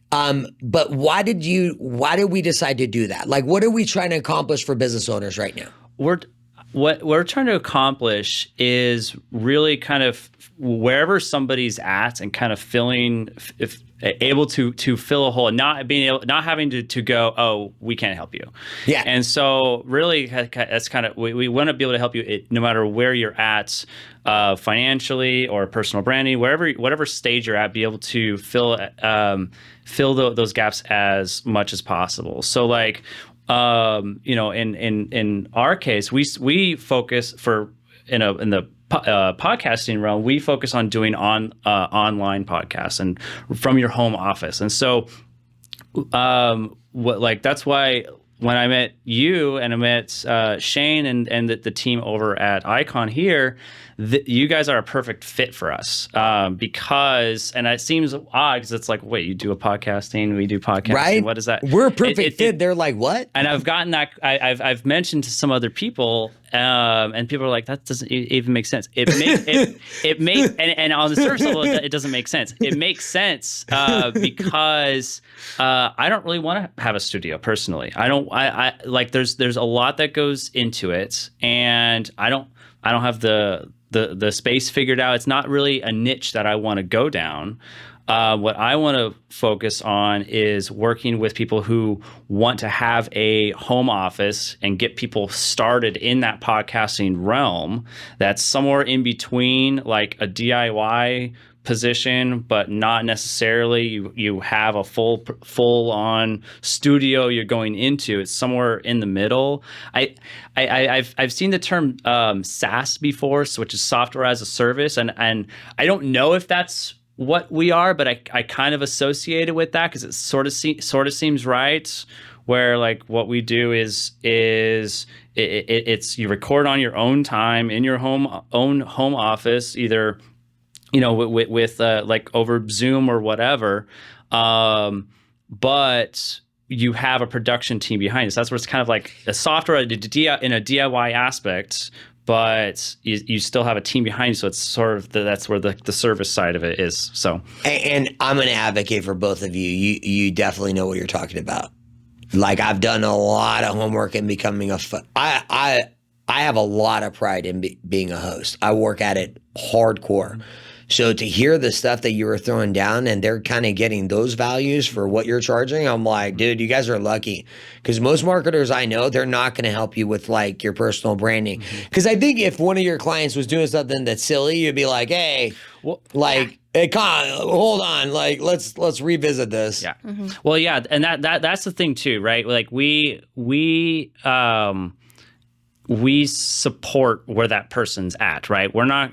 Speaker 1: but why did we decide to do that? Like, what are we trying to accomplish for business owners right now?
Speaker 2: What we're trying to accomplish is really kind of wherever somebody's at and kind of able to fill a hole and not having to go, oh, we can't help you.
Speaker 1: Yeah.
Speaker 2: And so really that's kind of, we want to be able to help you no matter where you're at financially or personal branding, whatever stage you're at, be able to fill those gaps as much as possible. So like, you know, in our case, we focus in the podcasting realm, we focus on doing online podcasts and from your home office. And so, that's why when I met you and I met Shane and the team over at Icon here, you guys are a perfect fit for us because, and it seems odd because it's like, wait, you do a podcasting, we do podcasting,
Speaker 1: right?
Speaker 2: What is that?
Speaker 1: We're a perfect fit. They're like, what?
Speaker 2: And I've gotten that. I've mentioned to some other people, and people are like, that doesn't even make sense. And on the surface level, it doesn't make sense. It makes sense because I don't really want to have a studio personally. I like. There's a lot that goes into it, and I don't have the space figured out. It's not really a niche that I want to go down. What I want to focus on is working with people who want to have a home office and get people started in that podcasting realm that's somewhere in between like a DIY position, but not necessarily you have a full on studio you're going into. It's somewhere in the middle. I've seen the term SaaS before, so which is software as a service, and I don't know if that's what we are, but I kind of associate it with that because it sort of seems right. Where like what we do is it's you record on your own time in your own home office, either with like over Zoom or whatever, but you have a production team behind it. So that's where it's kind of like a software in a DIY aspect. But you still have a team behind you, so it's sort of that's where the service side of it is. So,
Speaker 1: and I'm going to advocate for both of you. You definitely know what you're talking about. Like I've done a lot of homework in becoming I have a lot of pride in being a host. I work at it hardcore. So to hear the stuff that you were throwing down and they're kind of getting those values for what you're charging, I'm like, dude, you guys are lucky. Because most marketers I know, they're not going to help you with like your personal branding. Because I think if one of your clients was doing something that's silly, you'd be like, hey, hey, hold on, like let's revisit this.
Speaker 2: Yeah. Well, yeah, and that's the thing too, right? Like we support where that person's at, right? We're not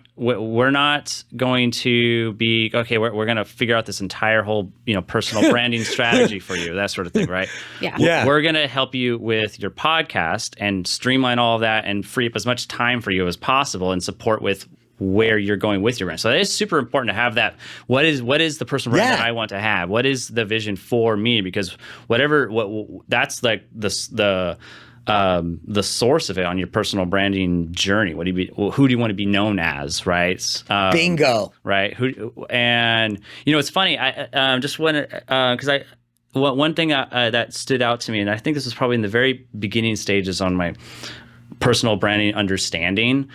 Speaker 2: going to be okay. We're going to figure out this entire whole personal branding strategy for you, that sort of thing, right?
Speaker 3: Yeah.
Speaker 2: We're going to help you with your podcast and streamline all of that and free up as much time for you as possible and support with where you're going with your brand. So it's super important to have that. What is the personal brand that I want to have? What is the vision for me? Because that's like the source of it on your personal branding journey. Who do you want to be known as, right?
Speaker 1: Bingo.
Speaker 2: Right. It's funny. I just want to, because one thing that stood out to me, and I think this was probably in the very beginning stages on my personal branding understanding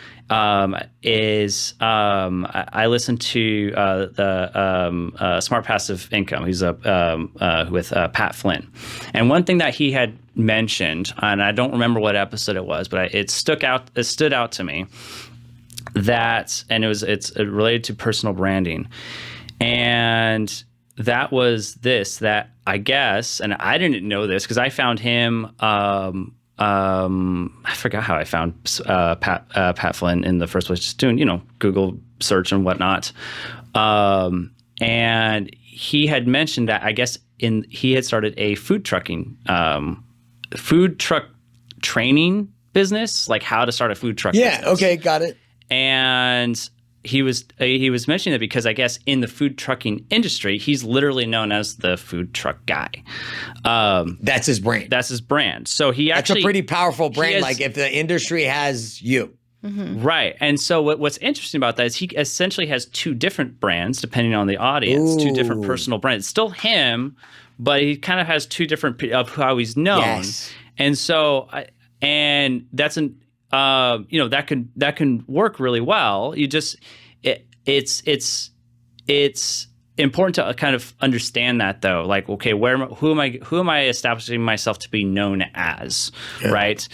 Speaker 2: is I listen to the Smart Passive Income. He's with Pat Flynn, and one thing that he had mentioned, and I don't remember what episode it was, but it stood out to me that, and it's related to personal branding, and that was that I guess, and I didn't know this because I found him. I forgot how I found Pat Flynn in the first place, just doing, Google search and whatnot. And he had mentioned that, I guess, he had started a food truck training business, like how to start a food truck business.
Speaker 1: Okay, got it.
Speaker 2: And he was mentioning that because I guess in the food trucking industry, he's literally known as the food truck guy.
Speaker 1: That's his brand.
Speaker 2: That's his brand. So that's
Speaker 1: a pretty powerful brand. Like if the industry has you.
Speaker 2: Mm-hmm. Right. And so what's interesting about that is he essentially has two different brands, depending on the audience, two different personal brands. It's still him, but he kind of has two different of how he's known. Yes. And so, and that's that can work really well. It's important to kind of understand that, though. Like, okay, who am I establishing myself to be known as, right?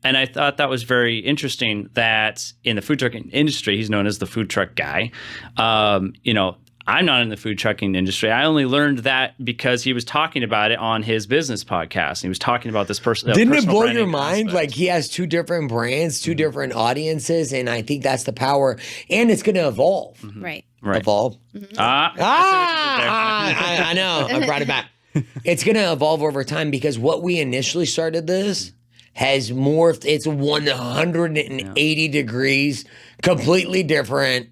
Speaker 2: And I thought that was very interesting that in the food trucking industry, he's known as the food truck guy. I'm not in the food trucking industry. I only learned that because he was talking about it on his business podcast. He was talking about this person.
Speaker 1: Didn't it blow your mind? Aspect. Like he has two different brands, two different audiences, and I think that's the power. And it's going to evolve.
Speaker 3: Mm-hmm. Right.
Speaker 1: Evolve.
Speaker 3: Mm-hmm.
Speaker 1: I know. I brought it back. It's going to evolve over time because what we initially started this has morphed. It's 180 degrees, completely different,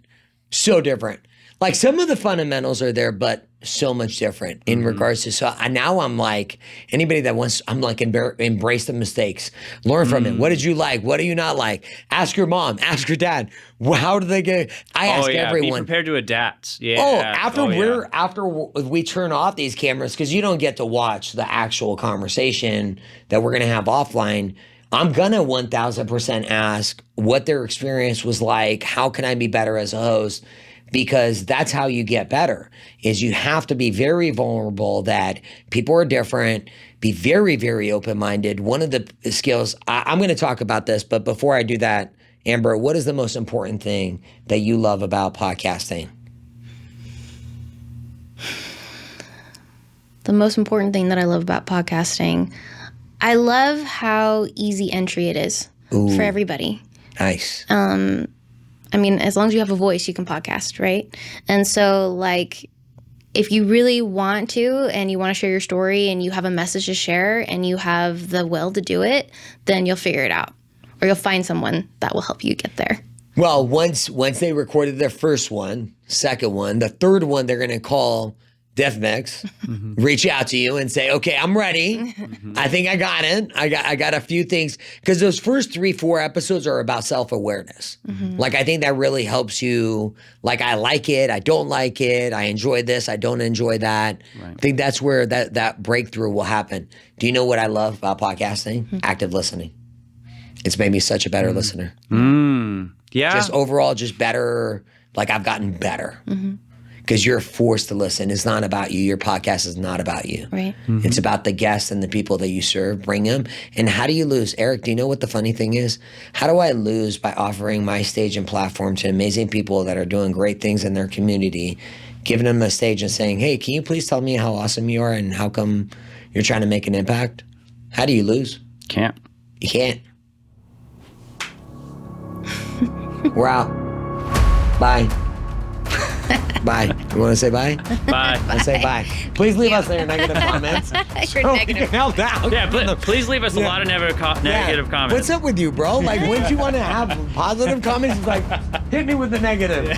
Speaker 1: so different. Like some of the fundamentals are there, but so much different in regards to. So now I'm like, anybody that wants, I'm like, embrace the mistakes, learn from it. What did you like? What do you not like? Ask your mom, ask your dad. How do they get? I ask everyone.
Speaker 2: Be prepared to adapt. Yeah.
Speaker 1: After we turn off these cameras, because you don't get to watch the actual conversation that we're gonna have offline. I'm gonna 1,000% ask what their experience was like. How can I be better as a host? Because that's how you get better, is you have to be very vulnerable that people are different, be very, very open-minded. One of the skills, I'm going to talk about this, but before I do that, Amber, what is the most important thing that you love about podcasting?
Speaker 3: The most important thing that I love about podcasting, I love how easy entry it is for everybody.
Speaker 1: Nice.
Speaker 3: I mean, as long as you have a voice, you can podcast, right? And so, like, if you really want to and you want to share your story and you have a message to share and you have the will to do it, then you'll figure it out. Or you'll find someone that will help you get there.
Speaker 1: Well, once they recorded their first one, second one, the third one, they're going to call DifMix, reach out to you and say, okay, I'm ready. I think I got it. I got a few things. Because those first 3-4 episodes are about self-awareness. Like, I think that really helps you. Like, I like it. I don't like it. I enjoy this. I don't enjoy that. Right. I think that's where that breakthrough will happen. Do you know what I love about podcasting? Active listening. It's made me such a better listener.
Speaker 2: Yeah.
Speaker 1: Just overall, just better. Like, I've gotten better. Because you're forced to listen. It's not about you. Your podcast is not about you.
Speaker 3: Right.
Speaker 1: It's about the guests and the people that you serve. Bring them. And how do you lose? Eric, do you know what the funny thing is? How do I lose? By offering my stage and platform to amazing people that are doing great things in their community, giving them a stage and saying, hey, can you please tell me how awesome you are and how come you're trying to make an impact? How do you lose?
Speaker 2: Can't.
Speaker 1: You can't. We're out. Bye. Bye. You want to say bye?
Speaker 2: Bye.
Speaker 1: Let's say bye. Please leave us your negative comments.
Speaker 3: Negative.
Speaker 2: Yeah, please leave us a lot of negative comments.
Speaker 1: What's up with you, bro? Like, wouldn't you want to have positive comments? It's like, hit me with the negative.